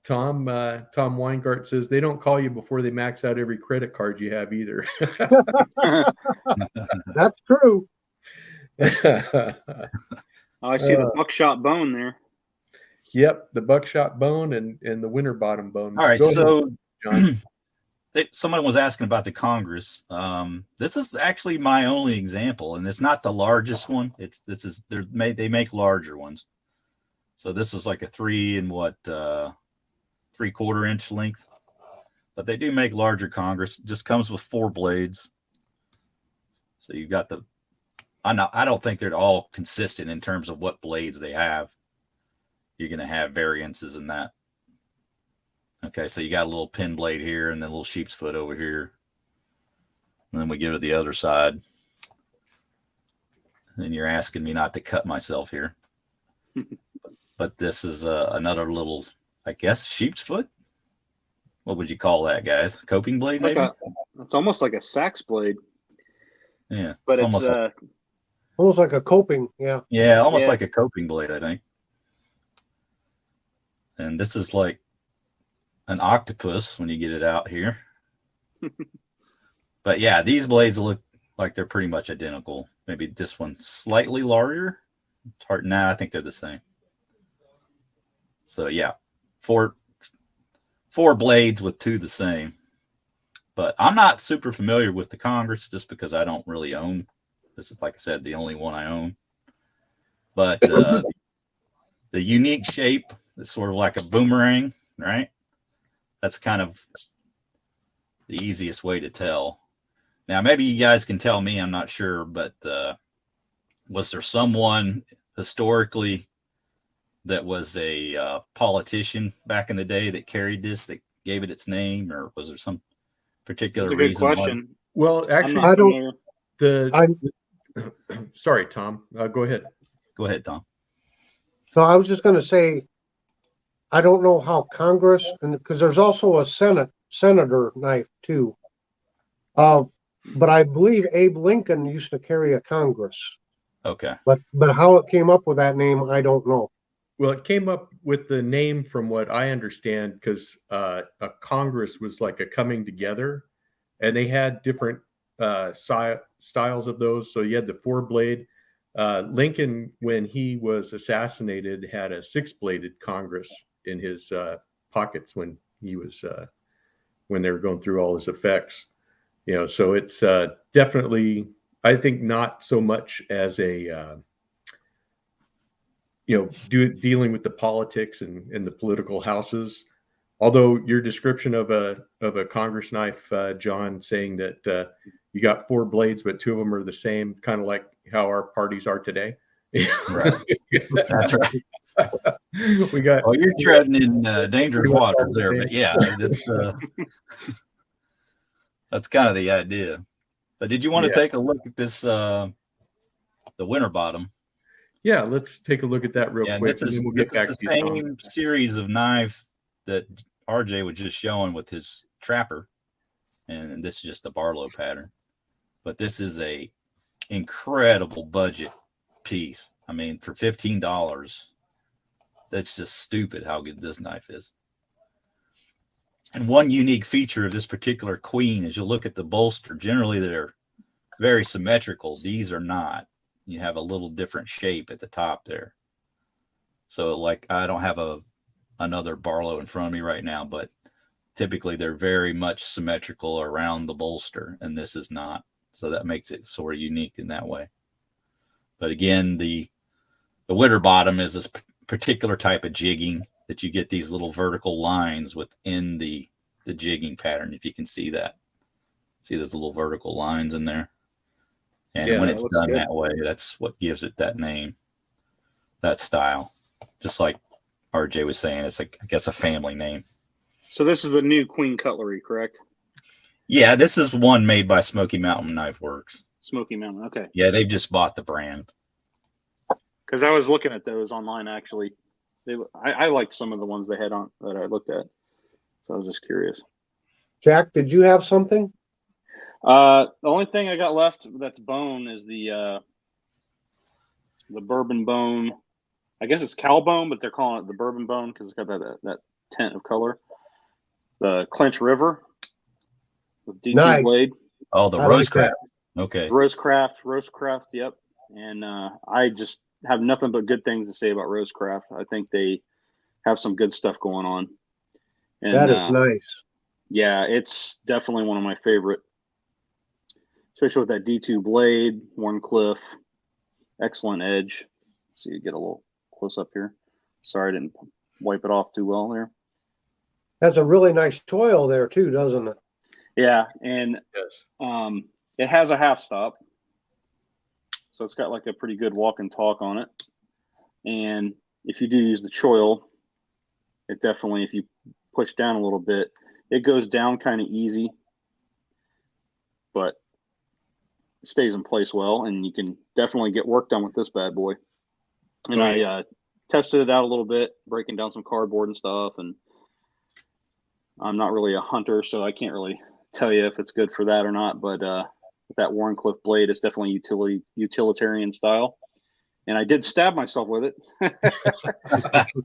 Tom Weingart says they don't call you before they max out every credit card you have either. That's true. I see the buckshot bone there. Yep, the buckshot bone and the Winterbottom bone. All right, Go so ahead, John. someone was asking about the Congress. This is actually my only example, and it's not the largest one. They make larger ones. So this was like a 3 3/4 inch length, but they do make larger Congress. It just comes with 4 blades. So you've got I don't think they're all consistent in terms of what blades they have. You're going to have variances in that. Okay, so you got a little pin blade here and then a little sheep's foot over here. And then we go to the other side. And you're asking me not to cut myself here. But this is another little, I guess, sheep's foot? What would you call that, guys? Coping blade, maybe? It's almost like a sax blade. Yeah. But it's almost like a coping. Yeah. Yeah, almost like a coping blade, I think. And this is like an octopus when you get it out here. But yeah, these blades look like they're pretty much identical. Maybe this one slightly larger. It's hard. Nah, I think they're the same. So yeah, four blades with 2 the same. But I'm not super familiar with the Congress just because I don't really own. This is, like I said, the only one I own. But the unique shape is sort of like a boomerang, right? That's kind of the easiest way to tell. Now, maybe you guys can tell me, I'm not sure, but was there someone historically that was a politician back in the day that carried this, that gave it its name, or was there some particular reason? That's a good question. Well, actually, I don't. Sorry, Tom. Go ahead. Go ahead, Tom. So I was just going to say, I don't know how Congress, and because there's also a senator knife too. But I believe Abe Lincoln used to carry a Congress. Okay. But how it came up with that name, I don't know. Well, it came up with the name from what I understand because a Congress was like a coming together, and they had different styles of those. So you had the 4-blade. Lincoln, when he was assassinated, had a 6-bladed Congress in his pockets when he was when they were going through all his effects. So it's definitely, I think, not so much as a dealing with the politics and the political houses. Although your description of a Congress knife, John, saying that you got 4 blades, but 2 of them are the same, kind of like how our parties are today. Right. That's right. We got. Oh, you're treading in dangerous waters there, but yeah, that's kind of the idea. But did you want to take a look at this, the Winterbottom? Yeah, let's take a look at that real quick. This is the same series of knife that RJ was just showing with his trapper, and this is just the Barlow pattern. But this is a incredible budget piece. I mean, for $15, that's just stupid how good this knife is. And one unique feature of this particular queen is you'll look at the bolster. Generally, they're very symmetrical. These are not. You have a little different shape at the top there. So, like, I don't have another Barlow in front of me right now, but typically they're very much symmetrical around the bolster, and this is not. So that makes it sort of unique in that way. But again, the Winterbottom is this particular type of jigging that you get these little vertical lines within the jigging pattern, if you can see that. See those little vertical lines in there? And when it's done that way, that's what gives it that name, that style. Just like RJ was saying, it's like, I guess, a family name. So this is the new Queen cutlery, correct? Yeah, this is one made by Smoky Mountain Knife Works. Smoky Mountain, okay. Yeah, they've just bought the brand. Because I was looking at those online, actually. I like some of the ones they had on that I looked at, so I was just curious. Jack, did you have something? The only thing I got left that's bone is the bourbon bone. I guess it's cow bone, but they're calling it the bourbon bone because it's got that tint of color. The Clinch River with D2 Nice. blade. Oh, the I like Rosecraft. Okay. Rosecraft, yep. And I just have nothing but good things to say about Rosecraft. I think they have some good stuff going on. And, That is nice. Yeah, it's definitely one of my favorite, especially with that D2 blade, Warncliffe, excellent edge. Let's see, get a little close up here. Sorry, I didn't wipe it off too well there. Has a really nice choil there too, doesn't it? Yeah, and Yes. it has a half stop, so it's got like a pretty good walk and talk on it. And if you do use the choil, it definitely, if you push down a little bit, it goes down kind of easy, but it stays in place well, and you can definitely get work done with this bad boy. And I tested it out a little bit, breaking down some cardboard and stuff, and I'm not really a hunter, so I can't really tell you if it's good for that or not, but with that Warncliffe blade, it's definitely utilitarian style. And I did stab myself with it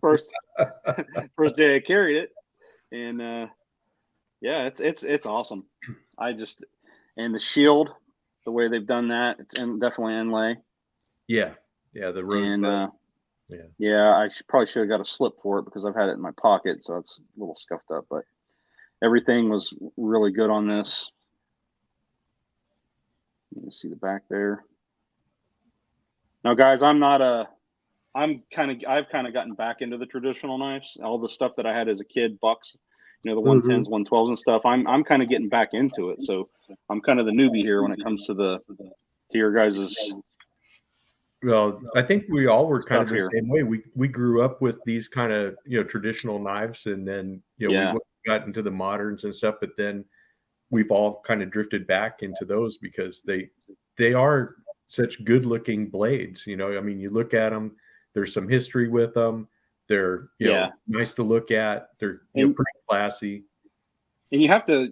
first day I carried it, and yeah, it's awesome. And the shield, the way they've done that, it's definitely inlay. Yeah, the rose. And I probably should have got a slip for it because I've had it in my pocket, so it's a little scuffed up. But everything was really good on this. You can see the back there. Now, guys, I've kind of gotten back into the traditional knives. All the stuff that I had as a kid, bucks, the 110s, 112s and stuff. I'm kind of getting back into it. So I'm kind of the newbie here when it comes to your guys's. Well, I think we all were kind of the here. same way. We grew up with these kind of traditional knives, and then we got into the moderns and stuff. But then we've all kind of drifted back into those because they are such good looking blades. I mean, you look at them. There's some history with them. They're nice to look at. They're pretty classy. And you have to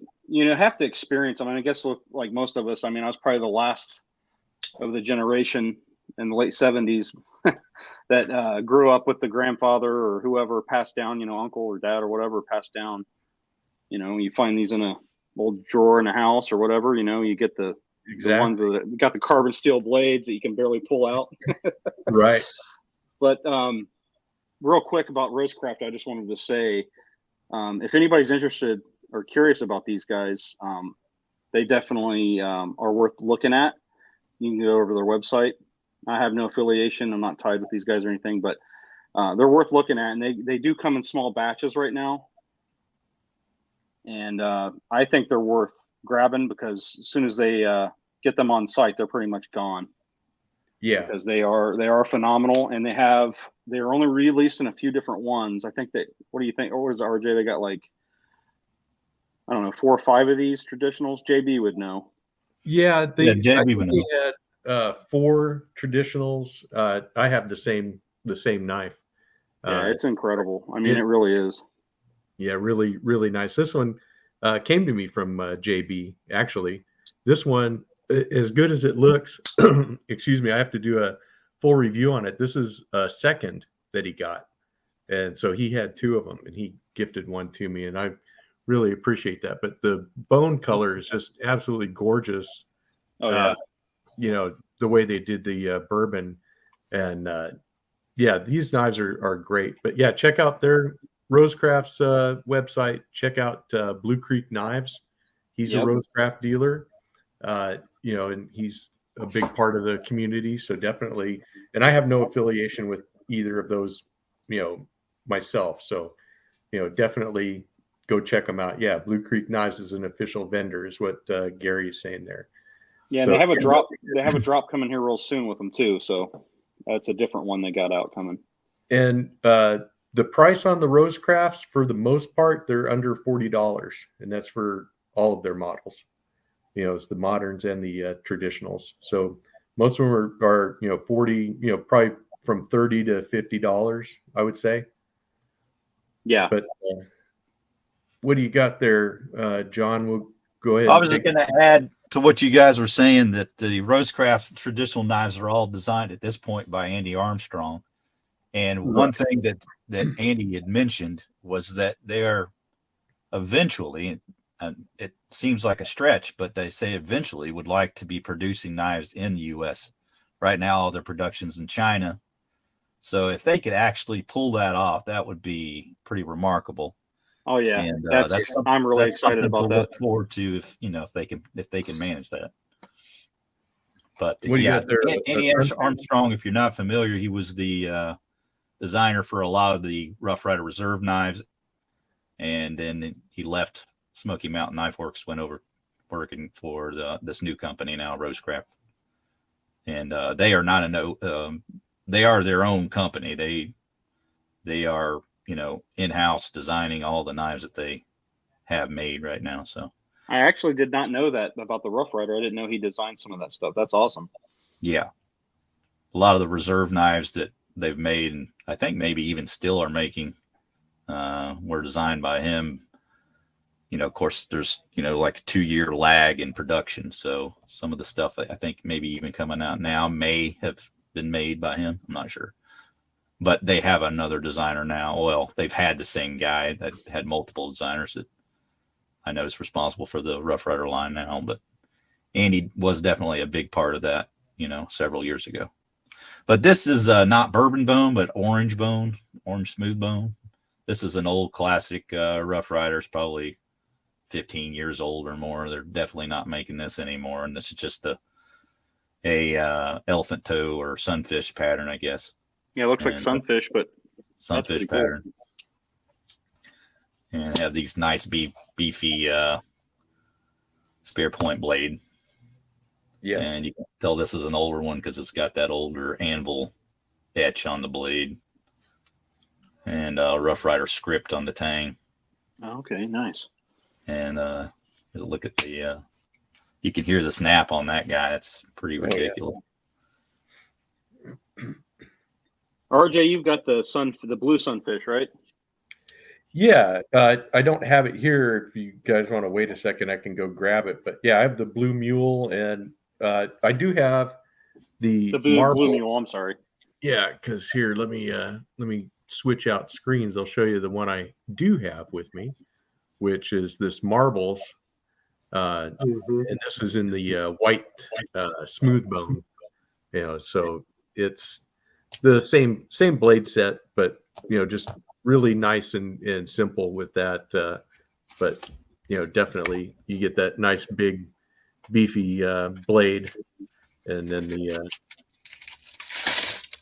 experience. I mean, I guess like most of us. I mean, I was probably the last of the generation in the late 70s that grew up with the grandfather or whoever passed down, uncle or dad or whatever passed down. You find these in a old drawer in a house or whatever. You get the ones that got the carbon steel blades that you can barely pull out. Right. But real quick about Rosecraft, I just wanted to say, if anybody's interested or curious about these guys, they definitely are worth looking at. You can go over to their website. I have no affiliation. I'm not tied with these guys or anything, but they're worth looking at. And they do come in small batches right now. And I think they're worth grabbing because as soon as they get them on site, they're pretty much gone. Yeah, because they are phenomenal, and they're only released in a few different ones. I think that. What do you think? Or what is it, RJ? They got like, I don't know, 4 or 5 of these traditionals. JB would know. Yeah, JB would know. They had 4 traditionals. I have the same knife. Yeah, it's incredible. I mean, it really is. Yeah, really, really nice. This one came to me from JB. Actually, this one, as good as it looks, excuse me, I have to do a full review on it. This is a second that he got. And so he had 2 of them and he gifted one to me. And I really appreciate that. But the bone color is just absolutely gorgeous. Oh, yeah. The way they did the bourbon. And these knives are great. But yeah, check out their Rosecraft's website. Check out Blue Creek Knives. He's a Rosecraft dealer. And he's a big part of the community. So definitely, and I have no affiliation with either of those, myself. So, definitely go check them out. Yeah. Blue Creek Knives is an official vendor is what Gary is saying there. Yeah. So, they have a drop coming here real soon with them too. So that's a different one they got out coming. And the price on the Rosecrafts, for the most part, they're under $40, and that's for all of their models. It's the moderns and the traditionals. So most of them are 40, probably from $30 to $50, I would say. Yeah. But what do you got there, John? We'll go ahead. I was just going to add to what you guys were saying that the Rosecraft traditional knives are all designed at this point by Andy Armstrong. And one thing that Andy had mentioned was that they are eventually, and it seems like a stretch, but they say eventually would like to be producing knives in the U.S. Right now, all their production's in China. So if they could actually pull that off, that would be pretty remarkable. Oh yeah, and I'm really excited about that. Look forward to if they can manage that. But What do you got there? Andy Armstrong, if you're not familiar, he was the designer for a lot of the Rough Rider Reserve knives, and then he left Smoky Mountain Knife Works, went over working for this new company now, Rosecraft, and they are not they are their own company. They are in-house designing all the knives that they have made right now. So I actually did not know that about the Rough Rider. I didn't know he designed some of that stuff. That's awesome. Yeah, a lot of the reserve knives that they've made, and I think maybe even still are making, were designed by him. Of course, there's like a 2-year lag in production, so some of the stuff I think maybe even coming out now may have been made by him. I'm not sure, but they have another designer now. Well, they've had the same guy that had multiple designers that I know is responsible for the Rough Rider line now, but Andy was definitely a big part of that, several years ago. But this is not bourbon bone, but orange smooth bone. This is an old classic Rough Riders, probably 15 years old or more. They're definitely not making this anymore. And this is just a elephant toe or sunfish pattern, I guess. Yeah, it looks like sunfish, but sunfish pattern. Cool. And have these nice beefy spear point blade. Yeah. And you can tell this is an older one because it's got that older anvil etch on the blade. And Rough Rider script on the tang. Okay, nice. And look at the you can hear the snap on that guy. It's pretty ridiculous. Yeah. RJ, you've got the blue sunfish, right? Yeah, I don't have it here. If you guys want to wait a second, I can go grab it. But yeah, I have the Blue Mule, and I do have the Blue Mule. I'm sorry. Yeah, because here, let me switch out screens. I'll show you the one I do have with me, which is this Marbles, and this is in the white smooth bone. So it's the same blade set, but just really nice and simple with that. But definitely you get that nice big beefy blade, and then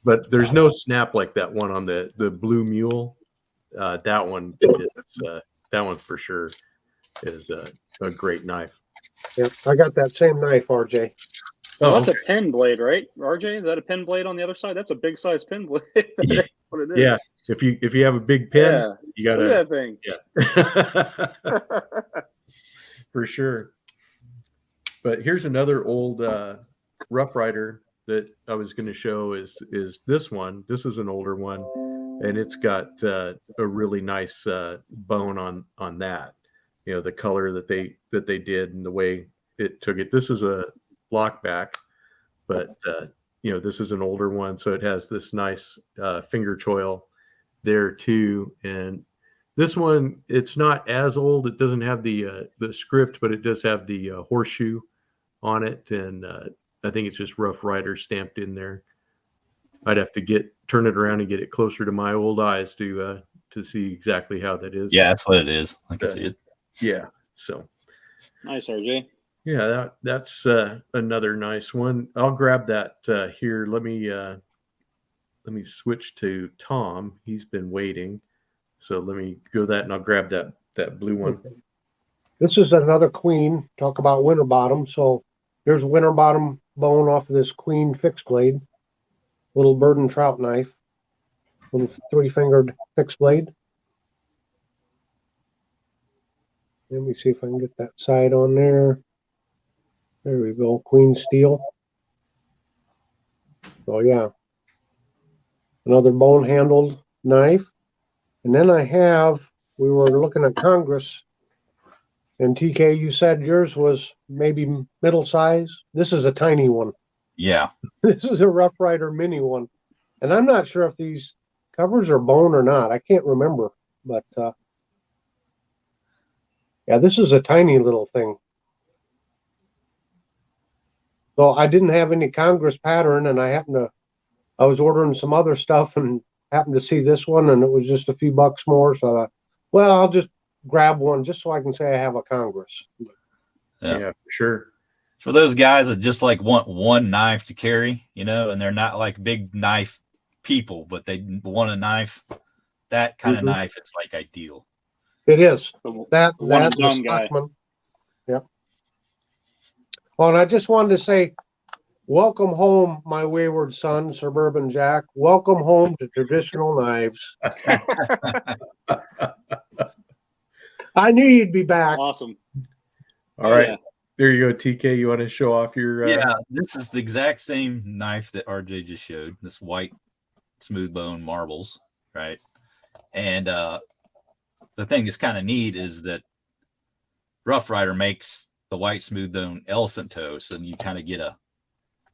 but there's no snap like that one on the Blue Mule. That one for sure is a great knife. Yep, I got that same knife, RJ. Oh, that's a pen blade, right? RJ, is that a pen blade on the other side? That's a big size pen blade. That's what it is. Yeah, if you have a big pen, you got that thing. Yeah, for sure. But here's another old Rough Rider that I was going to show is this one. This is an older one, and it's got a really nice bone on that. The color that they did and the way it took it. This is a lockback, but this is an older one, so it has this nice finger choil there too. And this one, it's not as old. It doesn't have the script, but it does have the horseshoe on it, and I think it's just Rough Rider stamped in there. I'd have to turn it around and get it closer to my old eyes to see exactly how that is. Yeah, that's what it is. I can see it. Yeah. So nice, RJ. Yeah, that's another nice one. I'll grab that here. Let me switch to Tom. He's been waiting. So let me go that, and I'll grab that blue one. This is another Queen. Talk about Winterbottom. So here's Winterbottom bone off of this Queen fixed blade. Little bird and trout knife. Little 3-fingered fixed blade. Let me see if I can get that side on there. There we go. Queen steel. So yeah. Another bone handled knife. And then we were looking at Congress, and TK, you said yours was maybe middle size. This is a tiny one. Yeah. This is a Rough Rider mini one. And I'm not sure if these covers are bone or not. I can't remember. But yeah, this is a tiny little thing. So I didn't have any Congress pattern, and I was ordering some other stuff and happened to see this one, and it was just a few bucks more. So I thought, well, I'll just grab one just so I can say I have a Congress. Yeah, for sure. For those guys that just like want one knife to carry, and they're not like big knife people, but they want a knife, that kind of knife, it's like ideal. It is. One and done guy. Yep. Well, and I just wanted to say, welcome home, my wayward son, Suburban Jack. Welcome home to traditional knives. I knew you'd be back. Awesome. All right. Yeah. There you go, TK. You want to show off your... Yeah, this is the exact same knife that RJ just showed, this white smooth bone marbles, right? And the thing that's kind of neat is that Rough Rider makes the white smooth bone elephant toe, so you kind of get a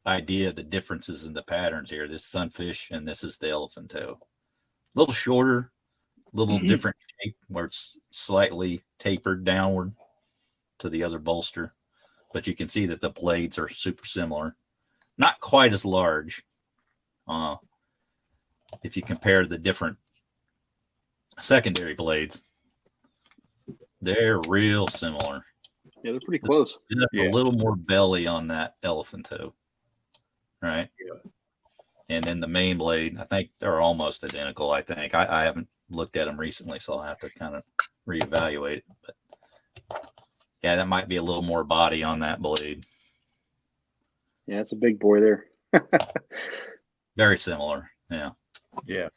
idea of the differences in the patterns here. This sunfish and this is the elephant toe. A little shorter, a little different shape where it's slightly tapered downward to the other bolster. But you can see that the blades are super similar. Not quite as large. If you compare the different secondary blades, they're real similar. Yeah, they're pretty close. Just a little more belly on that elephant toe. Right? Yeah. And then the main blade, I think they're almost identical, I think. I haven't looked at them recently, so I'll have to kind of reevaluate it. But yeah, that might be a little more body on that blade. Yeah, it's a big boy there. Very similar. Yeah. Yeah.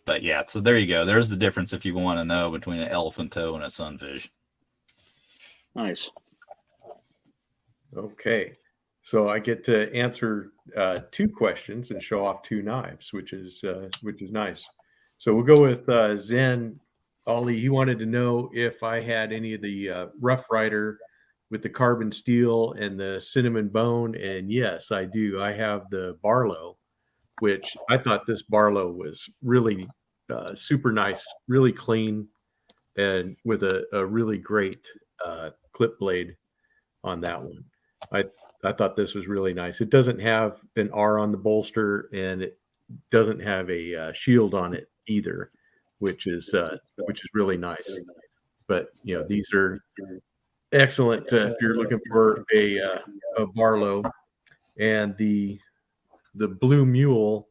But yeah, so there you go. There's the difference if you want to know between an elephant toe and a sunfish. Nice. Okay. So I get to answer 2 questions and show off 2 knives, which is nice. So we'll go with Zen. Ollie, he wanted to know if I had any of the Rough Rider with the carbon steel and the cinnamon bone. And yes, I do. I have the Barlow, which I thought this Barlow was really super nice, really clean, and with a really great clip blade on that one. I thought this was really nice. It doesn't have an R on the bolster, and it doesn't have a shield on it either, which is really nice. But these are excellent if you're looking for a Barlow. And the Blue Mule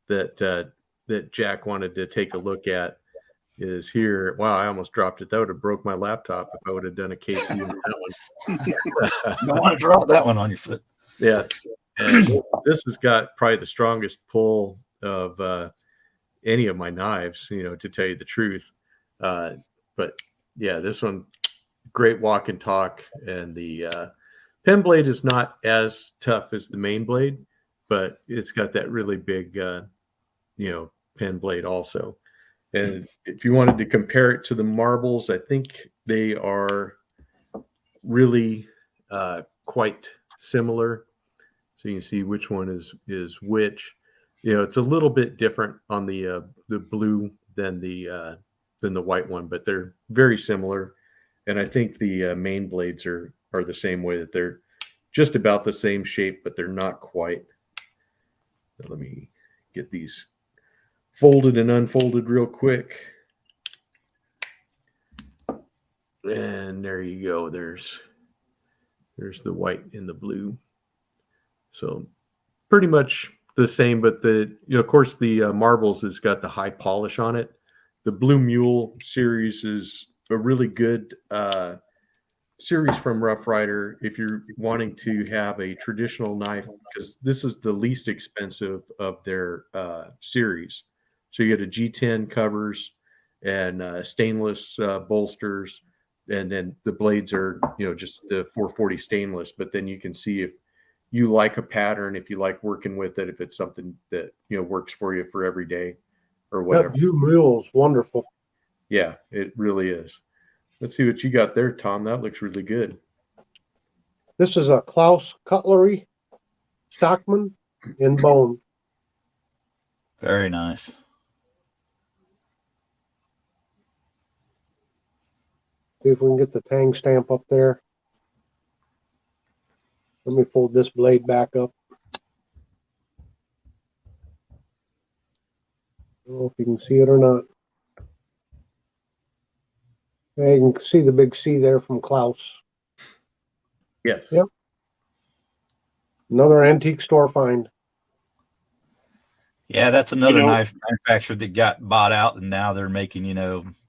that Jack wanted to take a look at is here. Wow, I almost dropped it. That would have broke my laptop if I would have done a KC on that one. You don't want to drop that one on your foot. Yeah. And this has got probably the strongest pull of any of my knives, to tell you the truth. But yeah, this one, great walk and talk. And the pen blade is not as tough as the main blade, but it's got that really big, pen blade also. And if you wanted to compare it to the marbles, I think they are really quite similar. So you can see which one is which. It's a little bit different on the blue than the white one, but they're very similar. And I think the main blades are the same way, that they're just about the same shape, but they're not quite. Let me get these folded and unfolded real quick. And there you go. There's the white and the blue. So pretty much the same, but of course the marbles has got the high polish on it. The Blue Mule series is a really good series from Rough Rider if you're wanting to have a traditional knife, because this is the least expensive of their series. So you get a G10 covers and stainless bolsters, and then the blades are just the 440 stainless. But then you can see if you like a pattern, if you like working with it, if it's something that works for you for every day. or whatever. That View Mule is wonderful. Yeah, it really is. Let's see what you got there, Tom. That looks really good. This is a Klaus Cutlery Stockman in bone. Very nice. See if we can get the tang stamp up there. Let me fold this blade back up. I don't know if you can see it or not. Yeah, you can see the big C there from Klaus. Yes. Yep. Another antique store find. Yeah, that's another knife manufacturer that got bought out, and now they're making,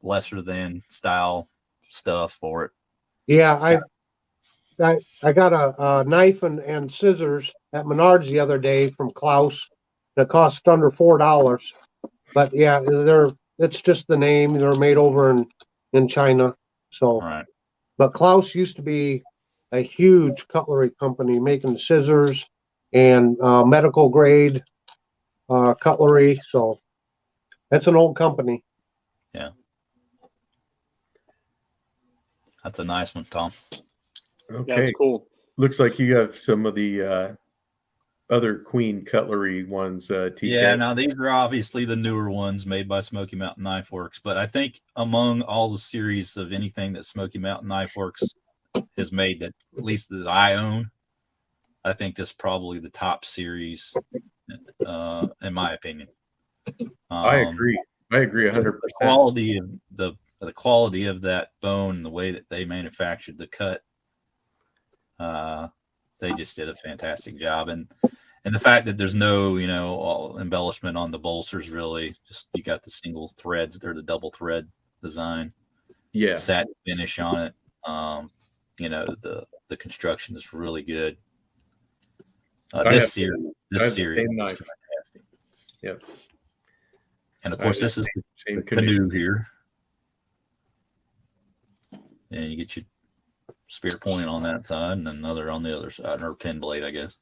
lesser than style stuff for it. Yeah, I got a knife and scissors at Menards the other day from Klaus. That cost under $4. But yeah, it's just the name. They're made over in China. So, Right. But Klaus used to be a huge cutlery company making scissors and medical grade cutlery. So that's an old company. Yeah. That's a nice one, Tom. Okay. Yeah, that's cool. Looks like you have some of the other Queen cutlery ones. TK. Yeah, now these are obviously the newer ones made by Smoky Mountain Knife Works, but I think among all the series of anything that Smoky Mountain Knife Works has made, that at least that I own, I think this is probably the top series, in my opinion. I agree. I agree 100%. The quality of that bone and the way that they manufactured the cut, they just did a fantastic job. And the fact that there's no, embellishment on the bolsters, really, just you got the single threads. They're the double thread design. Yeah. Satin finish on it. The construction is really good. This series is fantastic. Yep. And of course, this is the canoe here. And you get your spear point on that side and another on the other side, or pin blade, I guess.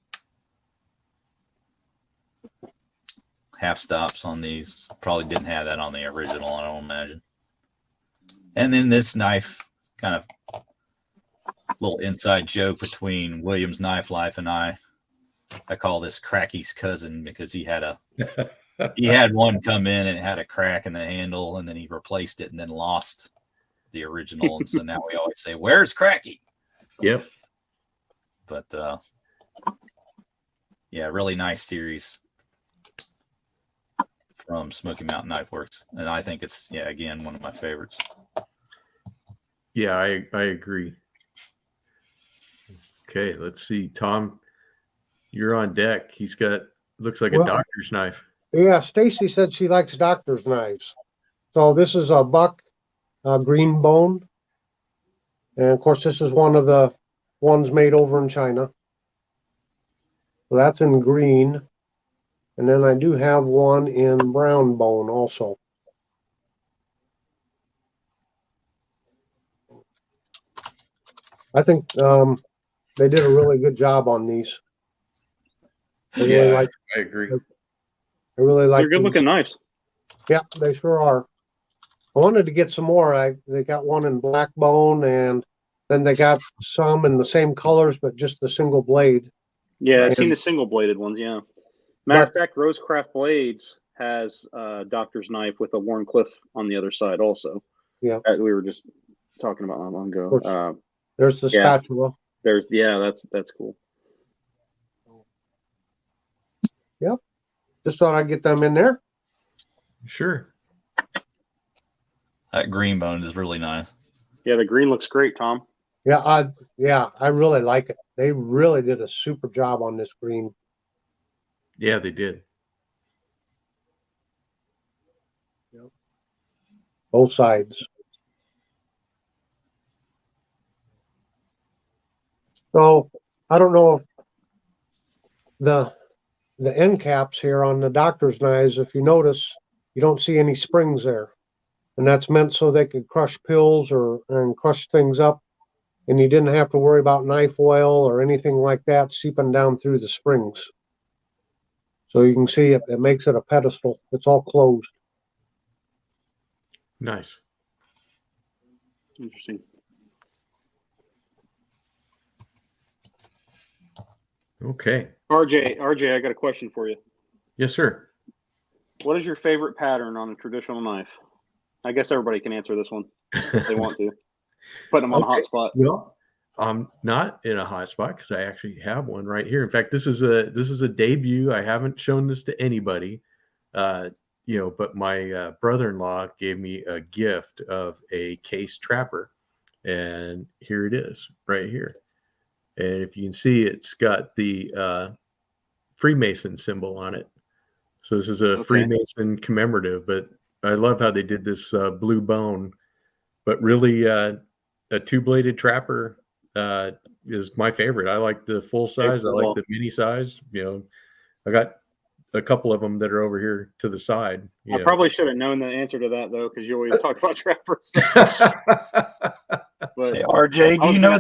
Half stops on these. Probably didn't have that on the original, I don't imagine. And then this knife, kind of little inside joke between Williams Knife Life and I call this Cracky's cousin, because he had one come in and it had a crack in the handle, and then he replaced it and then lost the original. And so now we always say, "Where's Cracky?" Yep. But yeah, really nice series from Smoky Mountain Knife Works, and I think it's again one of my favorites. Yeah, I agree. Okay, let's see, Tom. You're on deck. He's got looks like a doctor's knife. Yeah, Stacy said she likes doctor's knives. So this is a buck green bone. And of course, this is one of the ones made over in China. So that's in green. And then I do have one in brown bone also. I think they did a really good job on these. I agree. I really like. They're good looking knives. Yeah, they sure are. I wanted to get some more. They got one in black bone, and then they got some in the same colors, but just the single blade. Yeah, I've seen the single bladed ones. Yeah. Matter of fact, Rosecraft Blades has a doctor's knife with a Warncliffe on the other side also. Yeah. We were just talking about not long ago. There's the spatula. That's cool. Yep. Just thought I'd get them in there. Sure. That green bone is really nice. Yeah, the green looks great, Tom. Yeah, I really like it. They really did a super job on this green. Yeah, they did. Yep. Both sides. So I don't know if the end caps here on the doctor's knives, if you notice, you don't see any springs there. And that's meant so they could crush pills and crush things up. And you didn't have to worry about knife oil or anything like that seeping down through the springs. So you can see it makes it a pedestal. It's all closed. Nice. Interesting. Okay. RJ, I got a question for you. Yes, sir. What is your favorite pattern on a traditional knife? I guess everybody can answer this one if they want to. Putting them on a hot spot. Well, I'm not in a hot spot because I actually have one right here. In fact, this is a debut. I haven't shown this to anybody, but my brother-in-law gave me a gift of a case trapper, and here it is right here. And if you can see, it's got the Freemason symbol on it. So this is a Freemason commemorative, but I love how they did this blue bone, but really a two-bladed trapper is my favorite. I like the full size. I like the mini size. I got a couple of them that are over here to the side. I probably should have known the answer to that though, because you always talk about trappers. But hey, RJ, do you know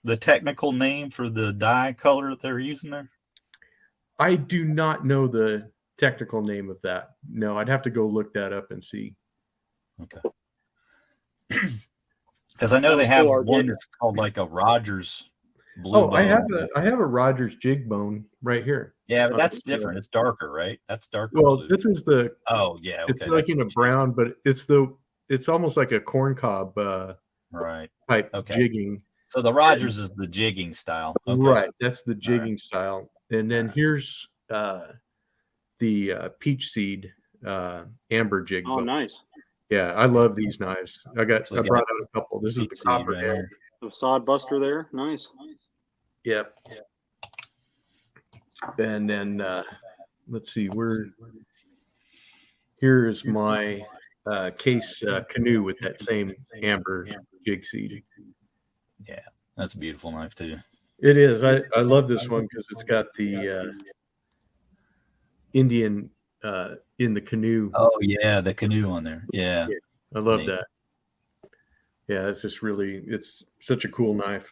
the technical name for the dye color that they're using there? I do not know the technical name of that. No, I'd have to go look that up and see. Okay. Because I know they have one that's called like a Rogers blue bone. I have a Rogers jig bone right here. Yeah, but that's different. It's darker, right? That's darker. Well, blue. This is the. Oh yeah, okay. It's like in a brown, but it's almost like a corncob right type jigging. So the Rogers is the jigging style. Okay. Right, that's the jigging style. And then here's the peach seed amber jig. Oh, nice. Yeah, I love these knives. I brought out a couple. This is the copper there. The sod buster there. Nice. Yep. And then let's see, here's my case canoe with that same amber jig seed. Yeah, that's a beautiful knife too. It is. I love this one because it's got the Indian in the canoe. Oh yeah, the canoe on there. Yeah. I love that. Yeah, it's such a cool knife.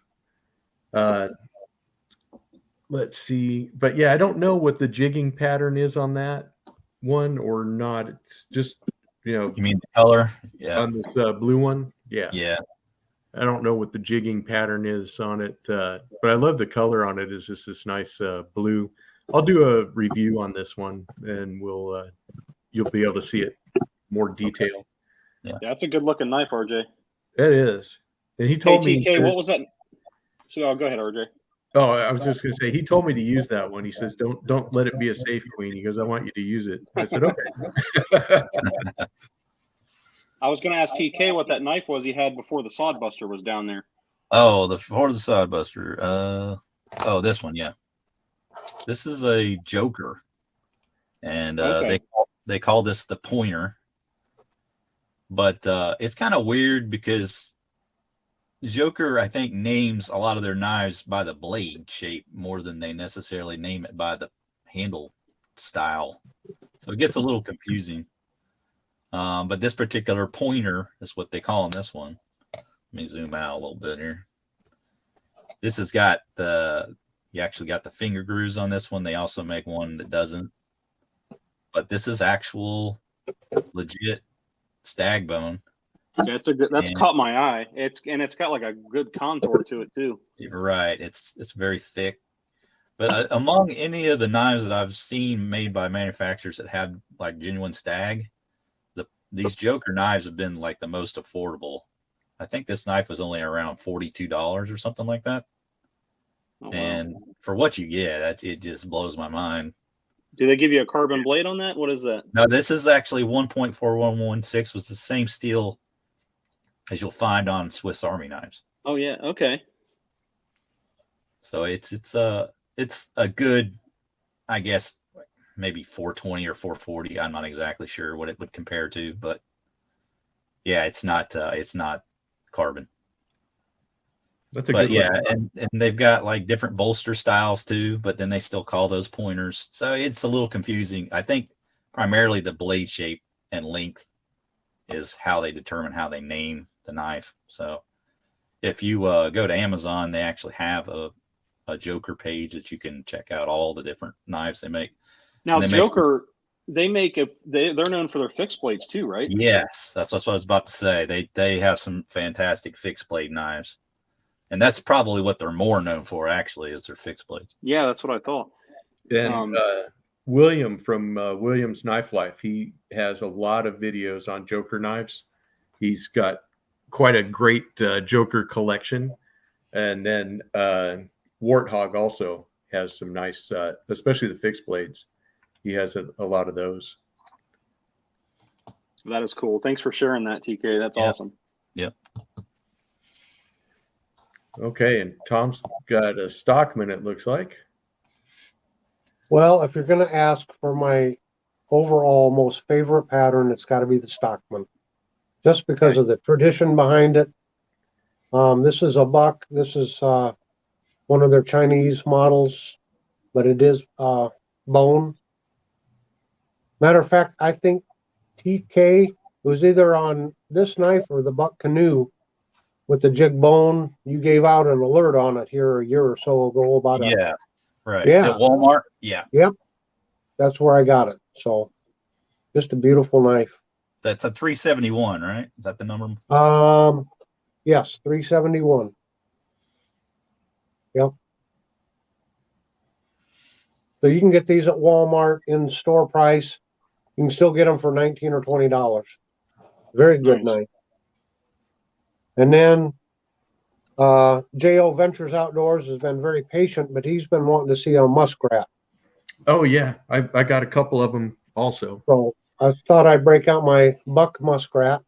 Let's see. But yeah, I don't know what the jigging pattern is on that one or not. It's just, You mean the color? Yeah. On this blue one? Yeah. Yeah. I don't know what the jigging pattern is on it, but I love the color on it. Is just this nice blue. I'll do a review on this one, and you'll be able to see it more detail. Yeah, that's a good looking knife, RJ. It is. And he told me. TK, what was that? So go ahead, RJ. Oh, I was just going to say, he told me to use that one. He says, don't let it be a safe queen. He goes, I want you to use it. I said, okay. I was going to ask TK what that knife was he had before the sod buster was down there. Oh, before the sod buster. This one, yeah. This is a Joker, and they call this the pointer. But it's kind of weird because Joker, I think, names a lot of their knives by the blade shape more than they necessarily name it by the handle style. So it gets a little confusing. But this particular pointer is what they call in this one. Let me zoom out a little bit here. This has got you actually got the finger grooves on this one. They also make one that doesn't. But this is actual legit stag bone. Yeah, that's caught my eye. It's got like a good contour to it too. You're right. It's very thick. But among any of the knives that I've seen made by manufacturers that have like genuine stag, these Joker knives have been like the most affordable. I think this knife was only around $42 or something like that. Oh, wow. And for what you get, it just blows my mind. Do they give you a carbon blade on that? What is that? No, this is actually 1.4116, was the same steel as you'll find on Swiss Army knives. Oh yeah, okay. So it's a good, I guess, maybe 420 or 440. I'm not exactly sure what it would compare to, but yeah, it's not carbon. That's a good one. And they've got like different bolster styles too, but then they still call those pointers. So it's a little confusing. I think primarily the blade shape and length is how they determine how they name the knife. So if you go to Amazon, they actually have a Joker page that you can check out all the different knives they make. Now, Joker they make they're known for their fixed blades too, right? Yes, that's what I was about to say. They have some fantastic fixed blade knives, and that's probably what they're more known for. Actually, is their fixed blades. Yeah, that's what I thought. And William from William's Knife Life, he has a lot of videos on Joker knives. He's got quite a great Joker collection. And then Warthog also has some nice, especially the fixed blades. He has a lot of those. That is cool. Thanks for sharing that, TK. That's awesome. Yep. Okay, and Tom's got a Stockman, it looks like. Well, if you're going to ask for my overall most favorite pattern, it's got to be the Stockman, just because of the tradition behind it. This is a buck. This is one of their Chinese models, but it is bone. Matter of fact, I think TK was either on this knife or the Buck Canoe with the jig bone. You gave out an alert on it here a year or so ago about it. Yeah, right. Yeah. At Walmart. Yeah. Yep. That's where I got it. So just a beautiful knife. That's a 371, right? Is that the number? Yes, 371. Yep. So you can get these at Walmart in store price. You can still get them for $19 or $20. Very good Nice. knife. And then J.O. Ventures Outdoors has been very patient, but he's been wanting to see a muskrat. Oh, yeah. I got a couple of them also. So I thought I'd break out my buck muskrat,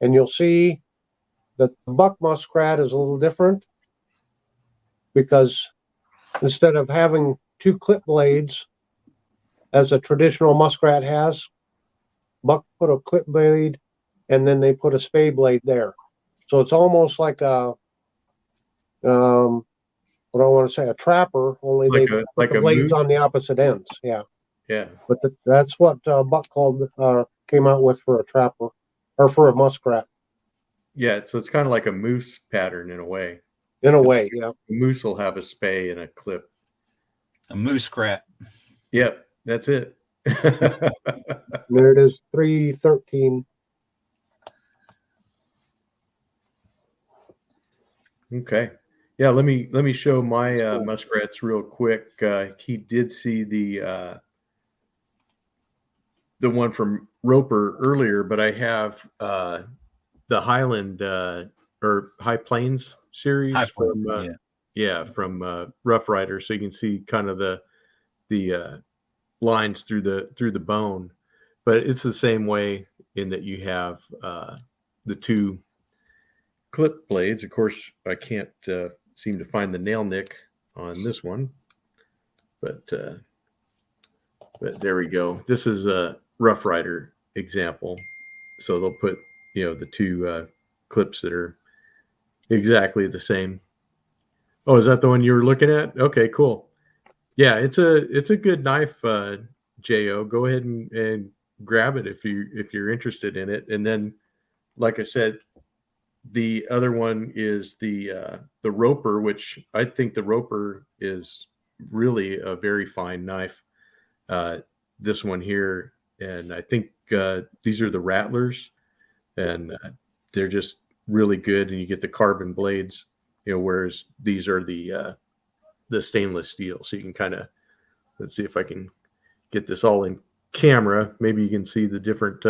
and you'll see that the buck muskrat is a little different because instead of having two clip blades as a traditional muskrat has, buck put a clip blade and then they put a spade blade there. So it's almost like a, what do I want to say, a trapper, only Like they a- put like the a blades moose? on the opposite ends. Yeah. Yeah. But that's what Buck came out with for a trapper or for a muskrat Yeah. So it's kind of like a moose pattern in a way. in a way. Yeah. A moose will have a spay and a clip. A moose scrap. Yep. That's it. And there it is, 313. Okay. Yeah, let me show my Cool. muskrats real quick. He did see the one from Roper earlier, but I have the Highland or High Plains series High from Plains, yeah. from Rough Rider, so you can see kind of the lines through the bone, but it's the same way in that you have the two clip blades. Of course, I can't seem to find the nail nick on this one, but there we go. This is a Rough Rider example, so they'll put the two clips that are exactly the same. Oh, is that the one you were looking at? Okay, cool. Yeah, it's a good knife, Jo. Go ahead and grab it if you're interested in it. And then, like I said, the other one is the Roper, which I think the Roper is really a very fine knife. This one here, and I think these are the Rattlers, and they're just really good. And you get the carbon blades, whereas these are the stainless steel. So you can kind of, let's see if I can get this all in camera. Maybe you can see the different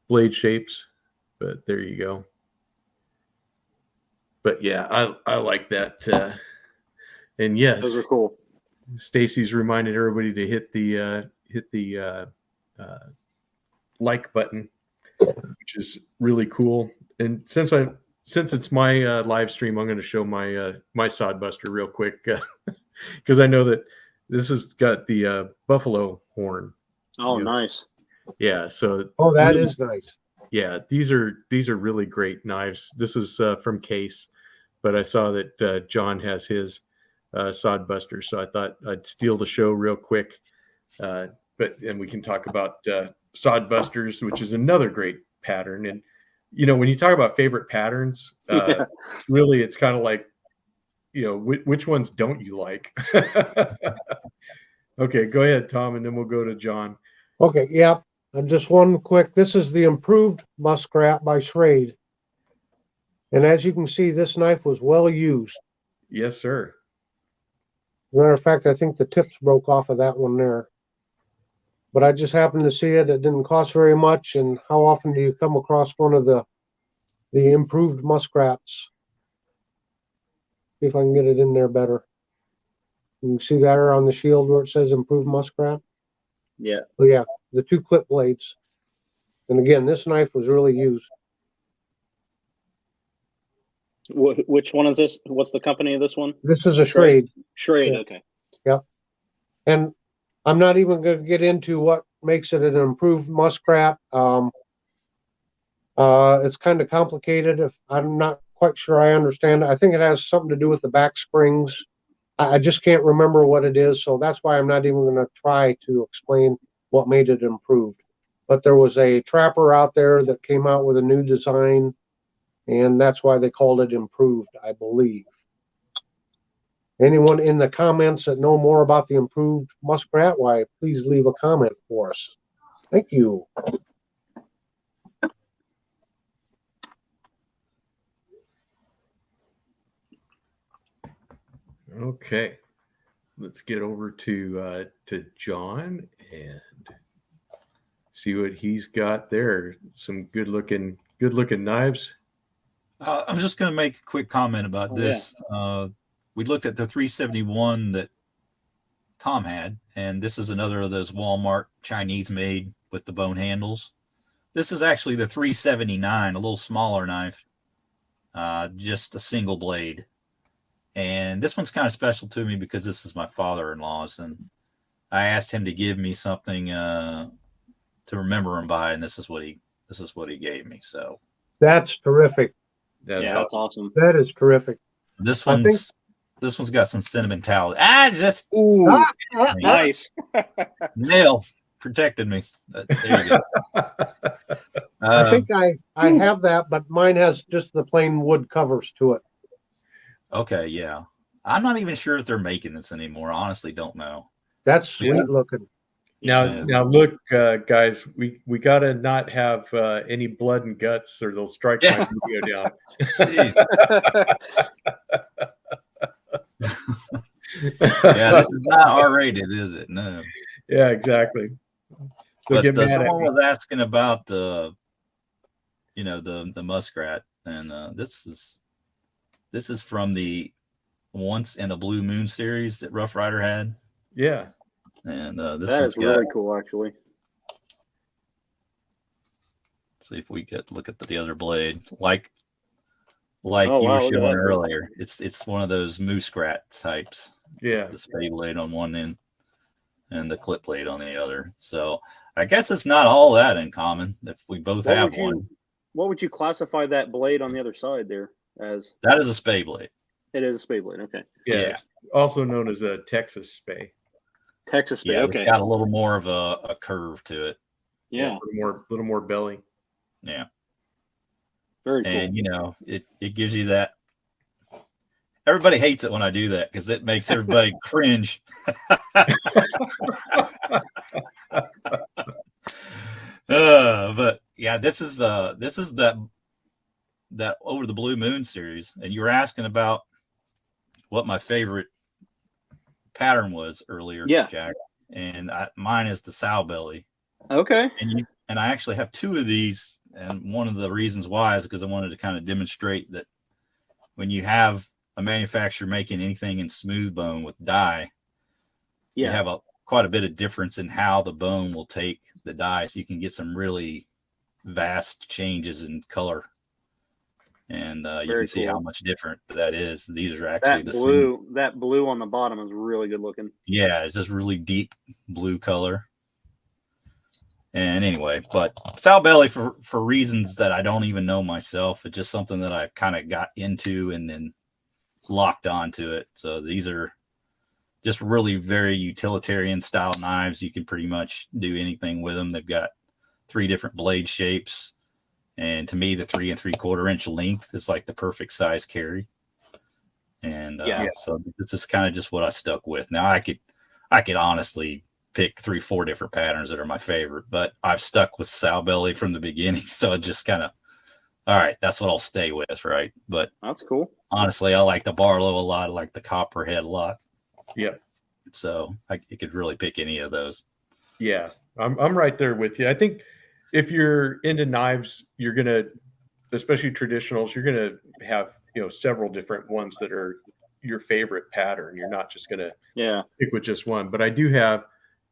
blade shapes, but there you go. But yeah, I like that. And yes, Those are cool. Stacy's reminded everybody to hit the like button, which is really cool. And since it's my live stream, I'm going to show my Sodbuster real quick because I know that this has got the buffalo horn. Oh, nice. Yeah. So That is nice. yeah, these are really great knives. This is from Case, but I saw that John has his Sodbuster, so I thought I'd steal the show real quick. And we can talk about Sodbusters, which is another great pattern. And when you talk about favorite patterns, really, it's kind of like, which ones don't you like? Okay, go ahead, Tom, and then we'll go to John. Okay, yep. And just one quick, this is the improved muskrat by Schrade. And as you can see, this knife was well used. Yes, sir. As a matter of fact, I think the tips broke off of that one there. But I just happened to see it. It didn't cost very much. And how often do you come across one of the improved muskrats? See if I can get it in there better. You can see there on the shield where it says improved muskrat. Yeah. Oh yeah, the 2 clip blades. And again, this knife was really used. Which one is this? What's the company of this one? This is a Schrade. Schrade. Yeah. Okay. Yep. And I'm not even going to get into what makes it an improved muskrat. It's kind of complicated. If I'm not quite sure I understand it. I think it has something to do with the back springs. I just can't remember what it is, so that's why I'm not even going to try to explain what made it improved. But there was a trapper out there that came out with a new design, and that's why they called it improved, I believe. Anyone in the comments that know more about the improved muskrat, why, please leave a comment for us. Thank you. Okay, let's get over to John and see what he's got there. Some good looking knives. I'm just going to make a quick comment about this. We looked at the 371 that Tom had, and this is another of those Walmart Chinese made with the bone handles. This is actually the 379, a little smaller knife, just a single blade. And this one's kind of special to me because this is my father-in-law's, and I asked him to give me something to remember him by, and this is what he gave me. So that's terrific. That's awesome. That is terrific. This one's got some sentimentality. Nice. Nail protected me. There you go. I think I have that, but mine has just the plain wood covers to it. Okay, yeah. I'm not even sure if they're making this anymore. I honestly don't know. That's sweet looking. Now look, guys, we gotta not have any blood and guts, or they'll strike my video down. Yeah, this is not R-rated, is it? No. Yeah, exactly. So but someone was asking about the muskrat, and this is from the Once in a Blue Moon series that Rough Rider had. Yeah, and this is really cool, actually. Let's see if we look at the other blade, like you were showing earlier. It's one of those muskrat types. Yeah, the spade blade on one end and the clip blade on the other. So I guess it's not all that uncommon if we both have one. What would you classify that blade on the other side there as? That is a spade blade. It is a spade blade. Okay. Yeah. Also known as a Texas spade. Texas spade. Yeah, okay. It's got a little more of a curve to it. Yeah. A little more belly. Yeah. Very cool. And it gives you that. Everybody hates it when I do that because it makes everybody cringe. But yeah, this is that Over the Blue Moon series, and you were asking about what my favorite pattern was earlier, Jack. And mine is the sow belly. Okay. And I actually have 2 of these, and one of the reasons why is because I wanted to kind of demonstrate that when you have a manufacturer making anything in smooth bone with dye, you have quite a bit of difference in how the bone will take the dye, so you can get some really vast changes in color. And you can see how much different that is. These are actually that blue on the bottom is really good looking. Yeah, it's just really deep blue color. And anyway, but sow belly for reasons that I don't even know myself. It's just something that I kind of got into and then locked onto it. So these are just really very utilitarian style knives. You can pretty much do anything with them. They've got 3 different blade shapes. And to me, the 3 3/4 inch length is like the perfect size carry. And so this is kind of just what I stuck with. Now I could honestly pick 3-4 different patterns that are my favorite, but I've stuck with sow belly from the beginning. So it just kind of, all right, that's what I'll stay with. Right. But That's cool. honestly, I like the Barlow a lot. I like the Copperhead a lot. Yep. So you could really pick any of those. Yeah, I'm right there with you. I think if you're into knives, you're gonna, especially traditionals, you're gonna have several different ones that are your favorite pattern. You're not just gonna stick with just one. But I do have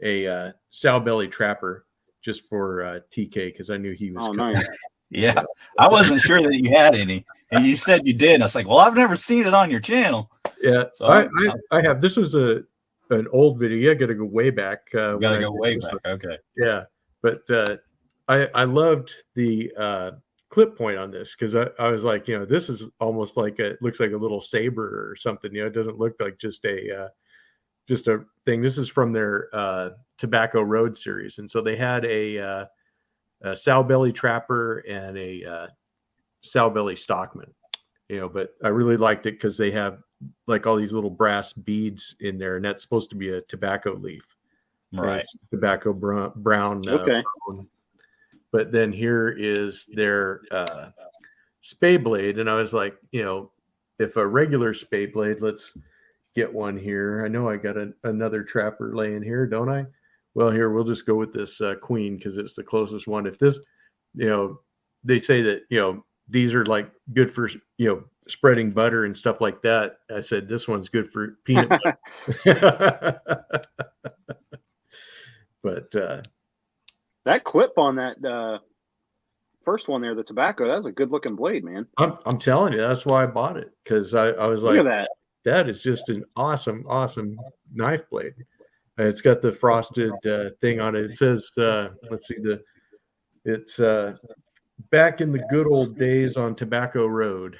a sow belly trapper just for TK because I knew he was. Nice. Yeah, I wasn't sure that you had any, and you said you did. And I was like, well, I've never seen it on your channel. Yeah, so I have. This was an old video. I got to go way back. You gotta go way back. Okay. Yeah, but I loved the clip point on this because I was like, this is almost like it looks like a little saber or something. It doesn't look like just a thing. This is from their Tobacco Road series, and so they had a sow belly trapper and a sow belly stockman. But I really liked it because they have like all these little brass beads in there, and that's supposed to be a tobacco leaf, right? Tobacco brown. Okay. Brown. But then here is their spay blade, and I was like, if a regular spay blade, let's get one here. I know I got another trapper laying here, don't I? Well, here we'll just go with this queen because it's the closest one. If this, they say that these are like good for spreading butter and stuff like that. I said this one's good for peanut butter. But that clip on that first one there, the tobacco, that was a good looking blade, man. I'm telling you, that's why I bought it because I was like, look at that is just an awesome knife blade. It's got the frosted thing on it. It says, let's see, it's back in the good old days on Tobacco Road.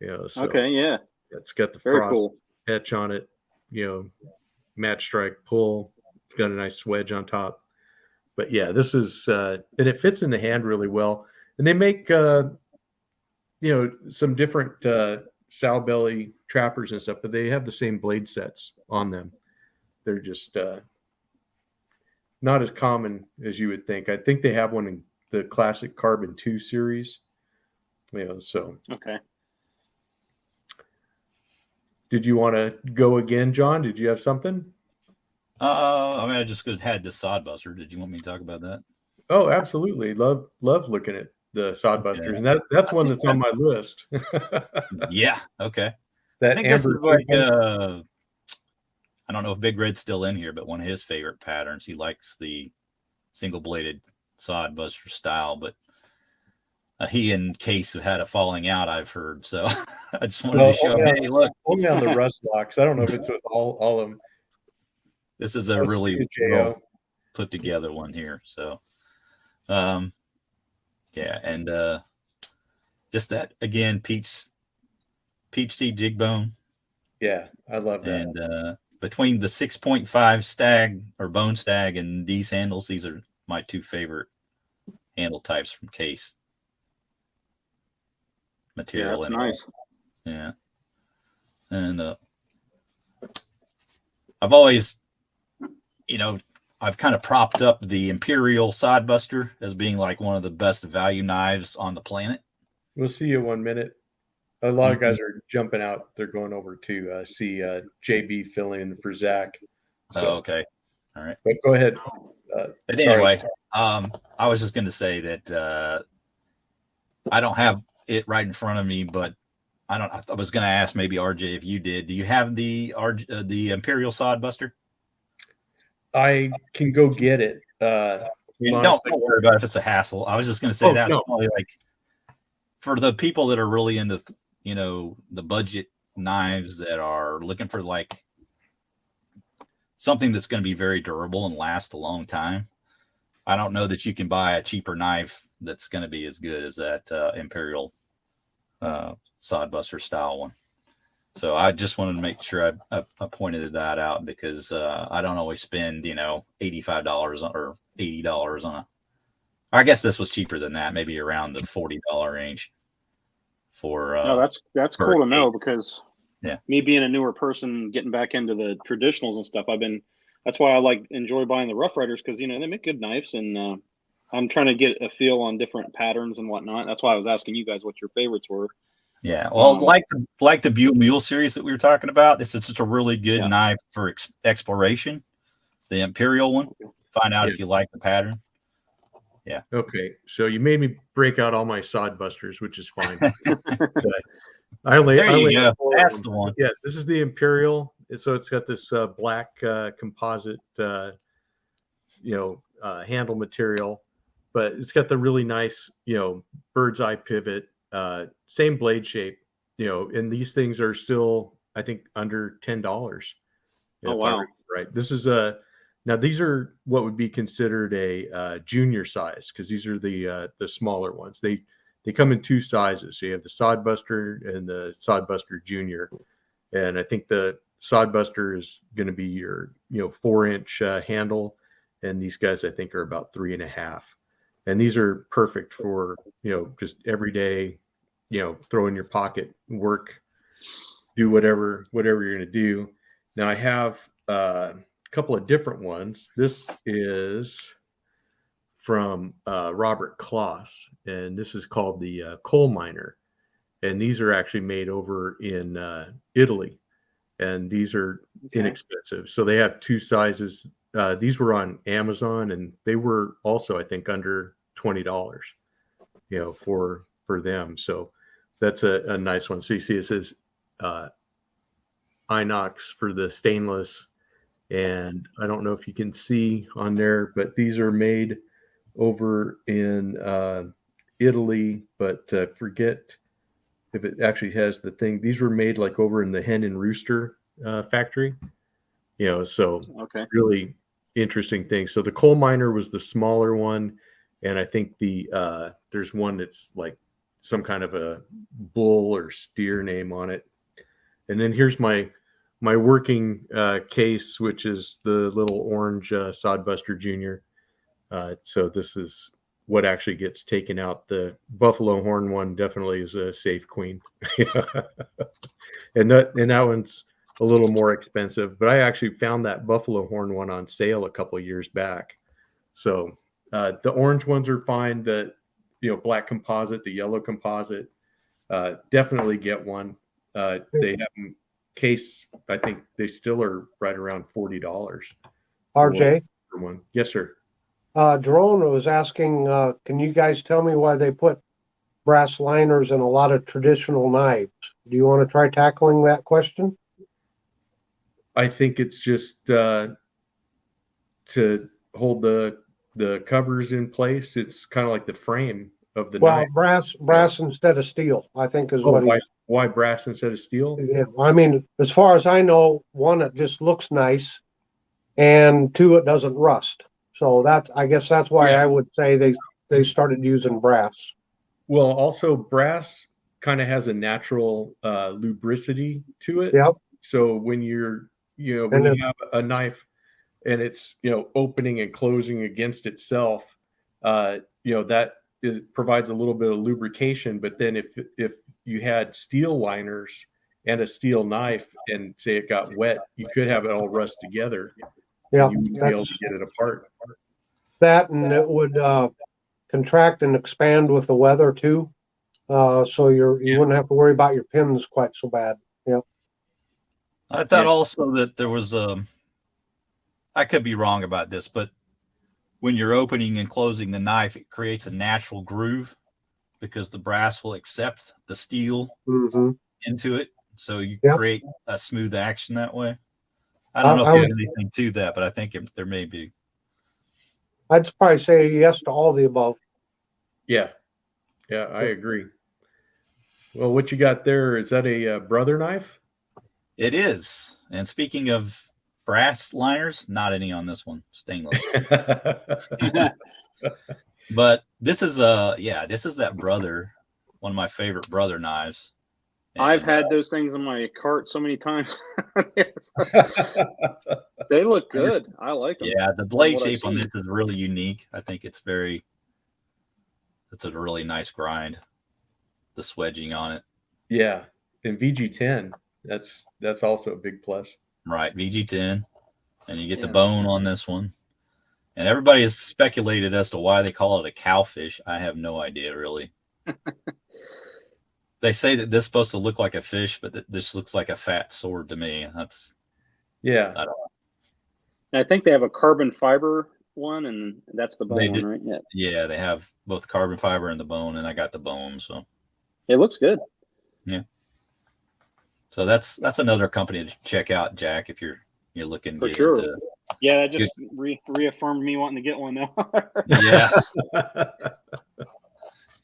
So okay, yeah. It's got the Very frost cool. etch on it, match strike pull. It's got a nice swedge on top. But yeah, this is and it fits in the hand really well. And they make some different sow belly trappers and stuff, but they have the same blade sets on them. They're just not as common as you would think. I think they have one in the classic Carbon 2 series. So okay. Did you want to go again, John? Did you have something? I just had the Sodbuster. Did you want me to talk about that? Oh, absolutely. Love looking at the Sodbusters, and that's one that's on my list. Yeah. Okay. That I think this is like I don't know if Big Red's still in here, but one of his favorite patterns. He likes the single-bladed Sodbuster style, but he and Case have had a falling out, I've heard. So I just wanted to show him, hey, look. Only on the rust locks. I don't know if it's with all of them. This is a really well put together one here. So, yeah. And just that, again, peach seed jig bone. Yeah, I love that. And between the 6.5 stag or bone stag and these handles, these are my two favorite handle types from Case material. Yeah, that's nice. Yeah. And I've always, I've kind of propped up the Imperial Sodbuster as being like one of the best value knives on the planet. We'll see you 1 minute. A lot of guys are jumping out. They're going over to see JB filling in for Zach. So, oh, okay. All right. But go ahead. But anyway, I was just going to say that I don't have it right in front of me, but I was going to ask maybe RJ if you did. Do you have the Imperial Sodbuster? I can go get it. Don't worry about it if it's a hassle. I was just going to say that's probably like for the people that are really into, the budget knives that are looking for like something that's going to be very durable and last a long time. I don't know that you can buy a cheaper knife that's going to be as good as that Imperial Sodbuster style one. So I just wanted to make sure I pointed that out because I don't always spend, $85 or $80 on I guess this was cheaper than that, maybe around the $40 range. No, that's cool to know because me being a newer person, getting back into the traditionals and stuff, I've been that's why I enjoy buying the Rough Riders, because they make good knives, and I'm trying to get a feel on different patterns and whatnot. That's why I was asking you guys what your favorites were. Yeah, well, like the Buell Mule series that we were talking about, this is just a really good knife for exploration. The Imperial one, find out if you like the pattern. Yeah. Okay, so you made me break out all my sod busters, which is fine. There you go. That's the one. Yeah, this is the Imperial. So it's got this black composite, handle material, but it's got the really nice, bird's eye pivot, same blade shape, and these things are still, I think, under $10. Oh, wow. Right. This is now these are what would be considered a junior size, because these are the smaller ones. They come in two sizes. So you have the Sodbuster and the Sodbuster Junior, and I think the Sodbuster is going to be your 4-inch handle, and these guys I think are about 3.5. And these are perfect for just everyday, throw in your pocket, work, do whatever you're going to do. Now I have a couple of different ones. This is from Robert Kloss, and this is called the Coal Miner, and these are actually made over in Italy, and these are inexpensive. So they have two sizes. These were on Amazon, and they were also, I think, under $20, for them. So that's a nice one. So you see it says Inox for the stainless, and I don't know if you can see on there, but these are made over in Italy, but forget if it actually has the thing. These were made over in the Hen and Rooster factory, so really interesting thing. So the Coal Miner was the smaller one, and I think there's one that's like some kind of a bull or steer name on it. And then here's my working case, which is the little orange Sodbuster Junior. So this is what actually gets taken out. The buffalo horn one definitely is a safe queen. and that one's a little more expensive, but I actually found that buffalo horn one on sale a couple of years back. So the orange ones are fine. The black composite, the yellow composite, definitely get one. They have them case. I think they still are right around $40. RJ? For one. Yes, sir. Drone was asking, can you guys tell me why they put brass liners in a lot of traditional knives? Do you want to try tackling that question? I think it's just to hold the covers in place. It's kind of like the frame of the knife. Brass instead of steel, I think is what why brass instead of steel? Yeah, I mean, as far as I know, one, it just looks nice, and two, it doesn't rust. So I guess that's why I would say they started using brass. Well, also brass kind of has a natural lubricity to it. Yep. So when you have a knife and it's opening and closing against itself, that provides a little bit of lubrication. But then if you had steel liners and a steel knife and say it got wet, you could have it all rust together. Yeah, you wouldn't be able to get it apart. That, and it would contract and expand with the weather too. So you wouldn't have to worry about your pins quite so bad. Yep. I thought also that there was I could be wrong about this, but when you're opening and closing the knife, it creates a natural groove because the brass will accept the steel into it. So you create a smooth action that way. I don't know if there's anything to that, but I think there may be. I'd probably say yes to all the above. Yeah, I agree. Well, what you got there, is that a brother knife? It is. And speaking of brass liners, not any on this one, stainless. But this is that brother, one of my favorite brother knives. And I've had those things in my cart so many times. They look good. I like them. Yeah, the blade shape on this is really unique. I think it's a really nice grind. The swedging on it. Yeah, and VG10, that's also a big plus. Right, VG10. and you get the Yeah. bone on this one. And everybody has speculated as to why they call it a cowfish. I have no idea, really. They say that this is supposed to look like a fish, but this looks like a fat sword to me. Yeah. I think they have a carbon fiber one, and that's the They bone did. one, right? Yeah. Yeah, they have both carbon fiber and the bone, and I got the bone. So It looks good. that's another company to check out, Jack, if you're looking to For get sure. into. Yeah, that just reaffirmed me wanting to get one now. Yeah.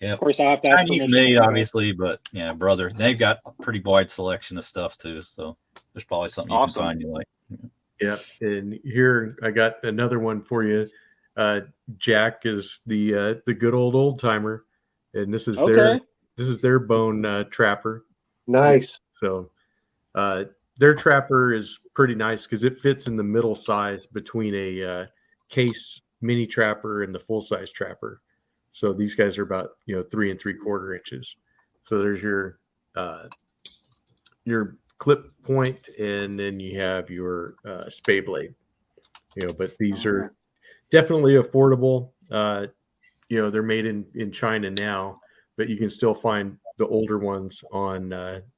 Of course, I'll have to ask Chinese permission. made, obviously, but yeah, brother, they've got a pretty wide selection of stuff too. So there's probably something you Awesome. can find you like. Yeah, and here I got another one for you. Jack is the good old timer, and this is their bone trapper. Nice. So their trapper is pretty nice because it fits in the middle size between a case mini trapper and the full size trapper. So these guys are about 3 3/4 inches. So there's your clip point, and then you have your spay blade. But these are definitely affordable. They're made in China now, but you can still find the older ones on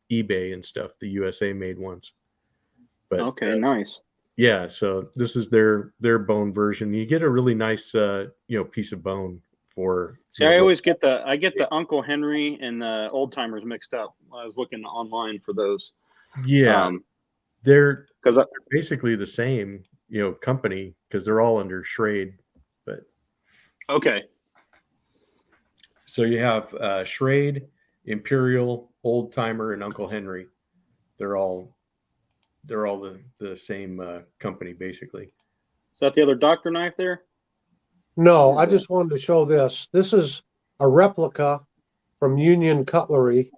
eBay and stuff, the USA made ones. But Okay, nice. yeah, so this is their bone version. You get a really nice piece of bone for. See, I always get the Uncle Henry and the old timers mixed up. I was looking online for those. Yeah, they're because basically the same company because they're all under Schrade. But okay, so you have Schrade, Imperial, Old Timer, and Uncle Henry. They're all the same company basically. Is that the other doctor knife there? No, I just wanted to show this. This is a replica from Union Cutlery,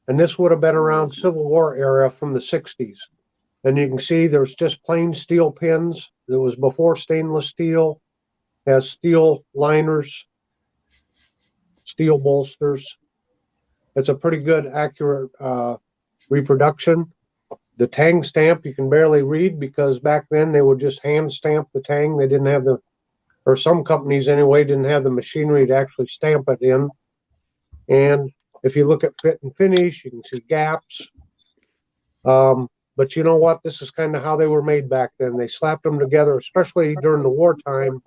and this would have been around Civil War era from the 60s. And you can see there's just plain steel pins. It was before stainless steel. Has steel liners, steel bolsters. It's a pretty good, accurate reproduction. The Tang stamp you can barely read because back then they would just hand stamp the Tang. They didn't have or some companies anyway, didn't have the machinery to actually stamp it in. And if you look at fit and finish, you can see gaps. But you know what? This is kind of how they were made back then. They slapped them together, especially during the wartime.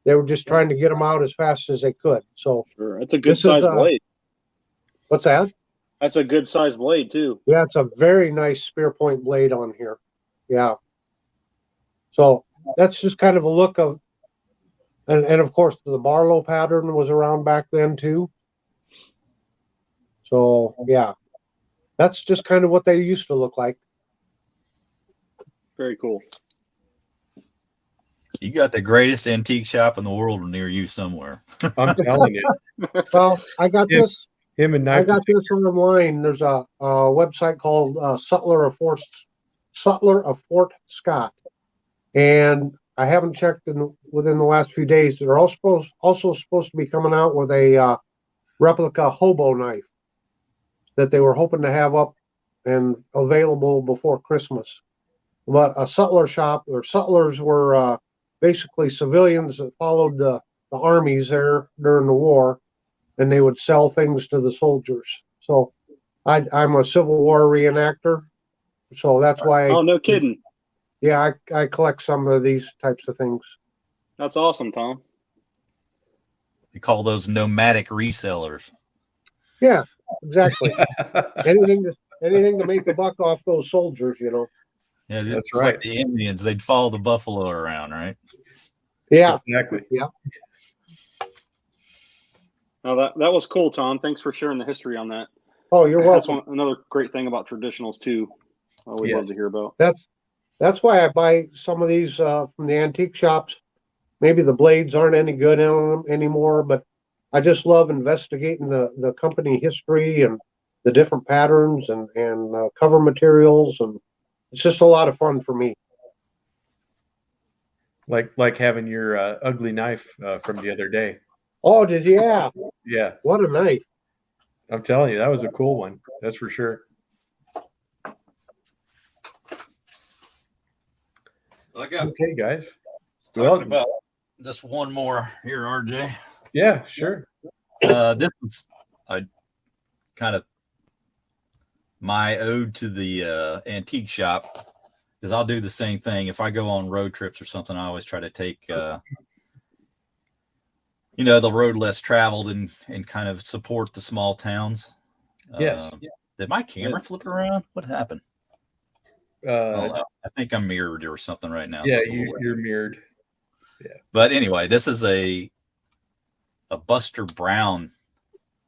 They were just trying to get them out as fast as they could. So sure. It's a good size blade. What's that? That's a good size blade too. Yeah, it's a very nice spear point blade on here. Yeah. So that's just kind of a look of, and of course the Barlow pattern was around back then too. So yeah, that's just kind of what they used to look like. Very cool. You got the greatest antique shop in the world near you somewhere. I'm telling you. Well, I got this. I got this online. There's a website called Sutler of Fort Scott, and I haven't checked within the last few days. They're also supposed to be coming out with a replica hobo knife that they were hoping to have up and available before Christmas. But a sutler shop, or sutlers were basically civilians that followed the armies there during the war, and they would sell things to the soldiers. So I'm a Civil War reenactor, so that's why. Oh, no kidding. Yeah, I collect some of these types of things. That's awesome, Tom. They call those nomadic resellers. Yeah, exactly. anything to make a buck off those soldiers, you know. Yeah, that's it's right. Like the Indians, they'd follow the buffalo around, right? Yeah, exactly. Yeah. Oh, that was cool, Tom. Thanks for sharing the history on that. Oh, you're welcome. That's another great thing about traditionals too. We'd love to hear about. That's why I buy some of these from the antique shops. Maybe the blades aren't any good on them anymore, but I just love investigating the company history and the different patterns and cover materials, and it's just a lot of fun for me. Like having your ugly knife from the other day. Oh, did you? Yeah. Yeah. What a knife. I'm telling you, that was a cool one. That's for sure. I got Okay, guys. talking about just one more here, RJ. Yeah, sure. This was kind of my ode to the antique shop, because I'll do the same thing. If I go on road trips or something, I always try to take, the road less traveled and kind of support the small towns. Yes. Did my camera flip around? What happened? I think I'm mirrored or something right now. Yeah, so you're mirrored. Yeah. But anyway, this is a Buster Brown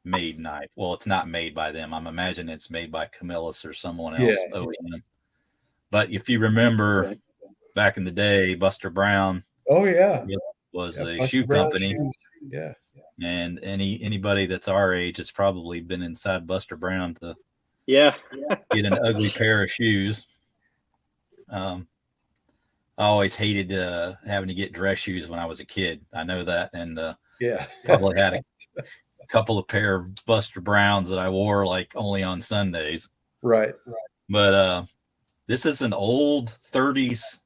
made knife. Well, it's not made by them. I'm imagining it's made by Camillus or someone else. Yeah. OEM. But if you remember back in the day, Buster Brown was a Buster shoe Brown company. shoes. Yeah. And anybody that's our age has probably been inside Buster Brown to get an ugly pair of shoes. I always hated having to get dress shoes when I was a kid. I know that. And probably had a couple of pair of Buster Browns that I wore like only on Sundays. Right. But this is an old 30s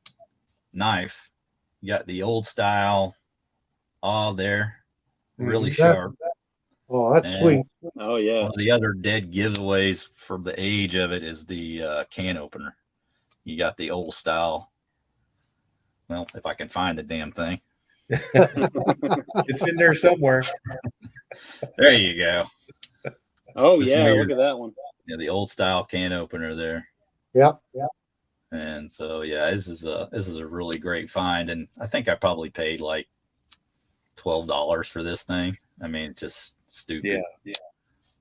knife. You got the old style all there. Really sharp. Oh, that's sweet. Oh, yeah. One of the other dead giveaways for the age of it is the can opener. You got the old style. Well, if I can find the damn thing. It's in there somewhere. There you go. Oh, yeah. Look at that one. Yeah, the old style can opener there. Yep. And so, yeah, this is a really great find. And I think I probably paid like $12 for this thing. I mean, it's just stupid. Yeah.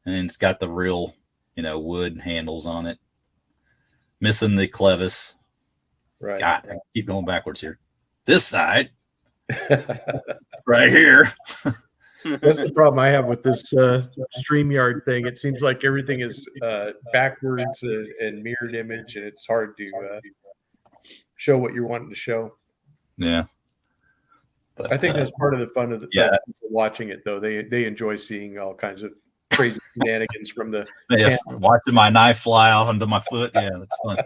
And it's got the real, wood handles on it. Missing the clevis. Right. God, I keep going backwards here. This side, right here. That's the problem I have with this StreamYard thing. It seems like everything is backwards and mirrored image, and it's hard to show what you're wanting to show. Yeah. But, I think that's part of the fun of people watching it, though. They enjoy seeing all kinds of crazy shenanigans from the watching my knife fly off into my foot. Yeah, that's fun.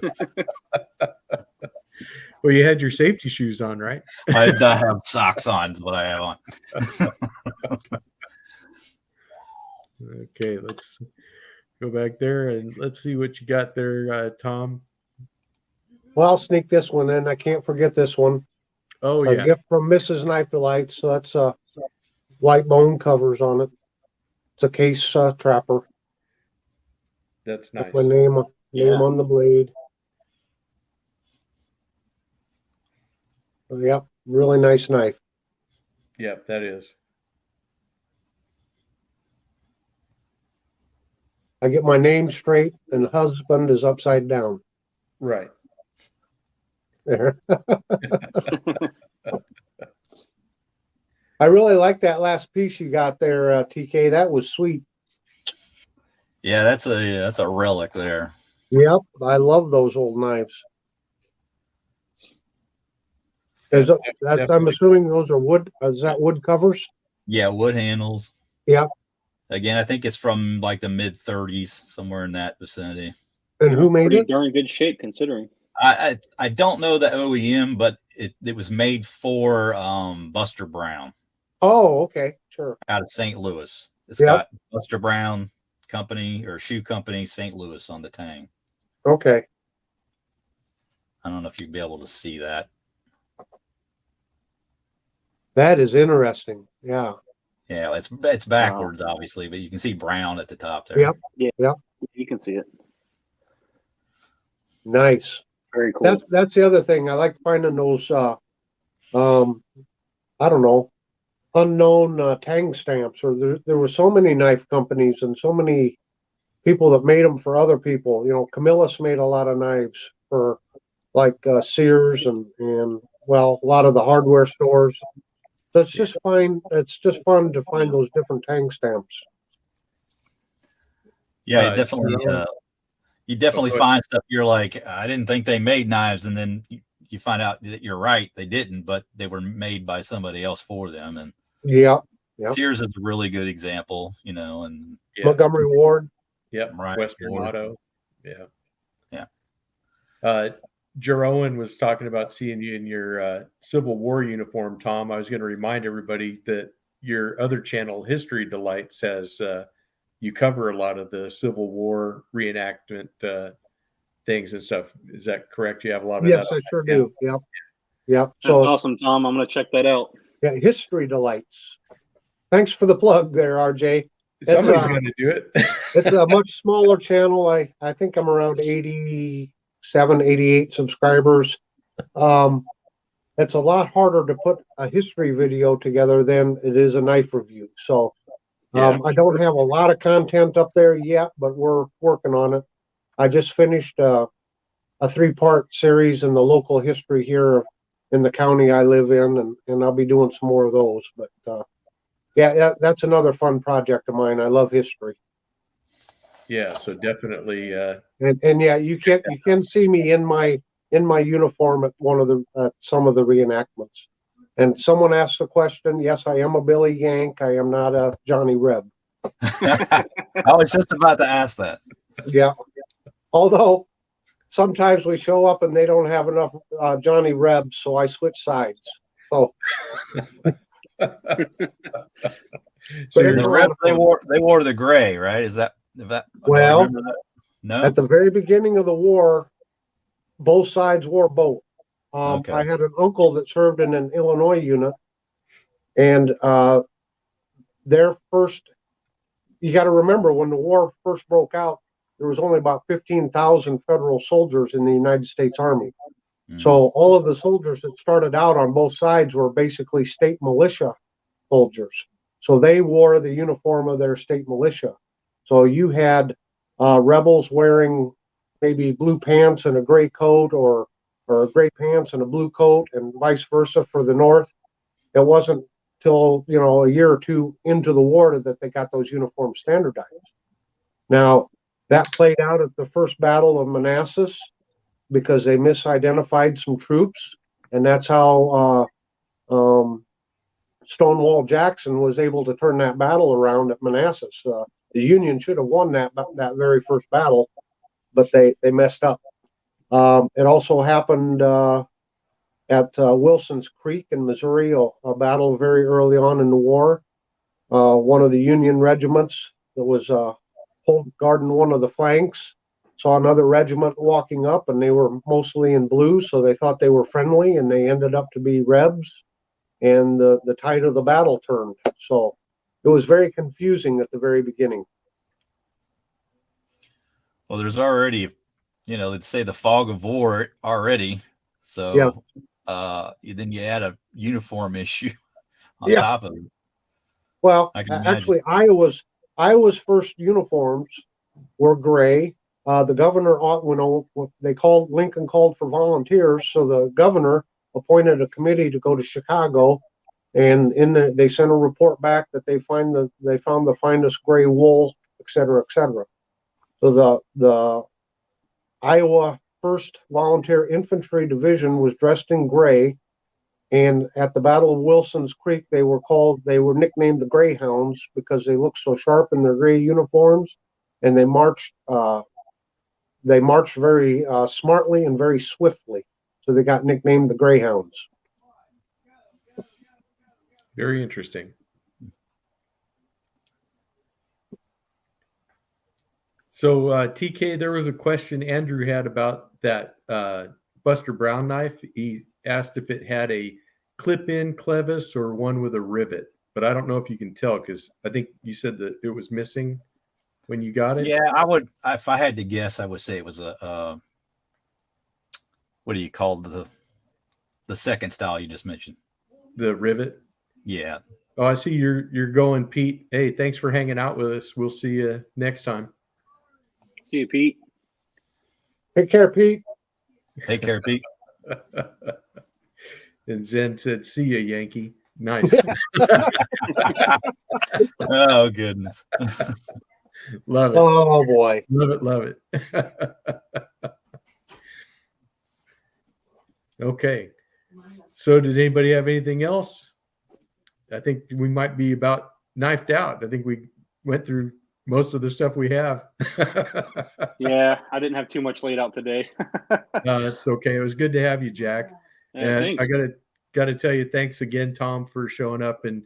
Well, you had your safety shoes on, right? I have socks on is what I have on. Okay, let's go back there and let's see what you got there, Tom. Well, I'll sneak this one in. I can't forget this one. Oh, A yeah. gift from Mrs. Knifelites. So that's white bone covers on it. It's a case trapper. That's nice. With my name on the blade. Yep, really nice knife. Yep, that is. I get my name straight, and husband is upside down. Right. There. I really like that last piece you got there, TK. That was sweet. Yeah, that's a relic there. Yep, I love those old knives. I'm assuming those are wood. Is that wood covers? Yeah, wood handles. Yep. Again, I think it's from like the mid 30s, somewhere in that vicinity. And who made it? Darn good shape considering. I don't know the OEM, but it was made for Buster Brown. Oh, okay, sure. Out of St. Louis. It's got Buster Brown Company or Shoe Company St. Louis on the tang. Okay. I don't know if you'd be able to see that. That is interesting. Yeah. Yeah, it's backwards, obviously, but you can see brown at the top there. Yep. Yeah. You can see it. Nice. Very cool. That's the other thing. I like finding those I don't know, unknown tang stamps. Or there were so many knife companies and so many people that made them for other people. Camillus made a lot of knives for like Sears and a lot of the hardware stores. So it's just fun to find those different tang stamps. Yeah, you definitely find stuff you're like, I didn't think they made knives, and then you find out that you're right, they didn't, but they were made by somebody else for them. And Sears is a really good example, and Montgomery Ward. Yep. Right. Western Auto. Yeah. Jeroen was talking about seeing you in your Civil War uniform, Tom. I was going to remind everybody that your other channel, History Delights, has you cover a lot of the Civil War reenactment things and stuff. Is that correct? You have a lot of Yes, that. I sure do. Yep. Yep. That's So awesome, Tom. I'm going to check that out. yeah, History Delights. Thanks for the plug there, RJ. Somebody's going to do it. It's a much smaller channel. I think I'm around 87, 88 subscribers. It's a lot harder to put a history video together than it is a knife review. So I don't have a lot of content up there yet, but we're working on it. I just finished a 3-part series in the local history here in the county I live in, and I'll be doing some more of those. But yeah, that's another fun project of mine. I love history. Yeah, so definitely. And yeah, you can see me in my uniform at some of the reenactments. And someone asked the question. Yes, I am a Billy Yank. I am not a Johnny Reb. I was just about to ask that. Yeah. Although sometimes we show up and they don't have enough Johnny Rebs, so I switch sides. So. So The Rebs, they wore the gray, right? Is that well? That? No. At the very beginning of the war, both sides wore both. Okay. I had an uncle that served in an Illinois unit, and their first. You got to remember when the war first broke out, there was only about 15,000 federal soldiers in the United States Army. Mm-hmm. So all of the soldiers that started out on both sides were basically state militia soldiers. So they wore the uniform of their state militia. So you had rebels wearing maybe blue pants and a gray coat, or gray pants and a blue coat, and vice versa for the North. It wasn't till a year or two into the war that they got those uniforms standardized. Now that played out at the first Battle of Manassas because they misidentified some troops, and that's how Stonewall Jackson was able to turn that battle around at Manassas. The Union should have won that very first battle, but they messed up. It also happened at Wilson's Creek in Missouri, a battle very early on in the war. One of the Union regiments that was guarding one of the flanks saw another regiment walking up, and they were mostly in blue, so they thought they were friendly, and they ended up to be Rebs, and the tide of the battle turned. So it was very confusing at the very beginning. Well, there's already, let's say the fog of war already. So then you add a uniform issue on top of it. Well, actually, Iowa's first uniforms were gray. The governor, Lincoln called for volunteers, so the governor appointed a committee to go to Chicago, and they sent a report back that they found the finest gray wool, et cetera, et cetera. So the Iowa 1st Volunteer Infantry Division was dressed in gray, and at the Battle of Wilson's Creek, they were nicknamed the Greyhounds because they looked so sharp in their gray uniforms, and they marched very smartly and very swiftly. So they got nicknamed the Greyhounds. Very interesting. So TK, there was a question Andrew had about that Buster Brown knife. He asked if it had a clip-in clevis or one with a rivet, but I don't know if you can tell because I think you said that it was missing when you got it. Yeah, I would. If I had to guess, I would say it was a what do you call the second style you just mentioned? The rivet. Yeah. Oh, I see you're going, Pete. Hey, thanks for hanging out with us. We'll see you next time. See you, Pete. Take care, Pete. Take care, Pete. And Zen said, "See ya, Yankee." Nice. Oh goodness. Love it. Oh boy. Love it. Okay. So did anybody have anything else? I think we might be about knifed out. I think we went through most of the stuff we have. Yeah, I didn't have too much laid out today. No, that's okay. It was good to have you, Jack. And Thanks. I gotta tell you, thanks again, Tom, for showing up. And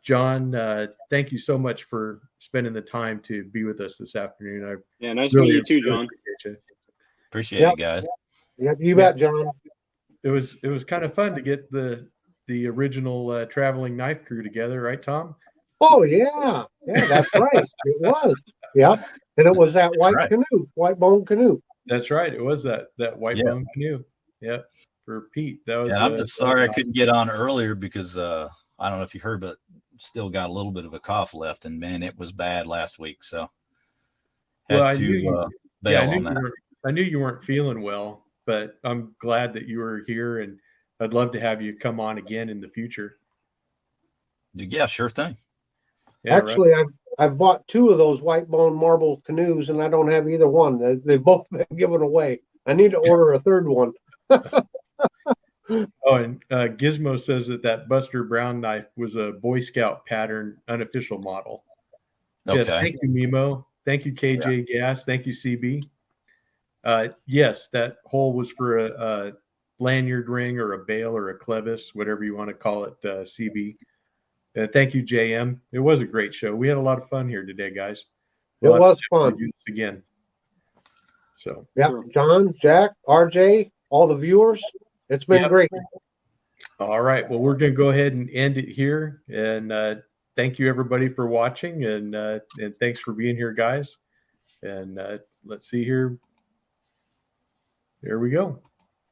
John, thank you so much for spending the time to be with us this afternoon. Yeah, nice meeting you too, John. Appreciate Yep. it, guys. Yeah, you bet, John. It was kind of fun to get the original traveling knife crew together, right, Tom? Oh yeah, that's right. It was. Yep, and it was that white bone canoe. That's right. It was that white bone canoe. Yeah, for Pete. That was. Yeah, I'm just sorry I couldn't get on earlier because I don't know if you heard, but still got a little bit of a cough left, and man, it was bad last week. So had to bail on that. I knew you weren't feeling well, but I'm glad that you were here, and I'd love to have you come on again in the future. Yeah, sure thing. Yeah, actually, right. I've bought 2 of those white bone marble canoes, and I don't have either one. They've both been given away. I need to order a 3rd one. Oh, and Gizmo says that Buster Brown knife was a Boy Scout pattern unofficial model. Okay. Yes, thank you, Mimo. Thank you, KJ Gas. Thank you, CB. Yes, that hole was for a lanyard ring or a bail or a clevis, whatever you want to call it, CB. Thank you, JM. It was a great show. We had a lot of fun here today, guys. It was fun. Do this again. So, yeah, John, Jack, RJ, all the viewers, it's been great. All right. Well, we're going to go ahead and end it here. And thank you, everybody, for watching. And thanks for being here, guys. And let's see here. There we go.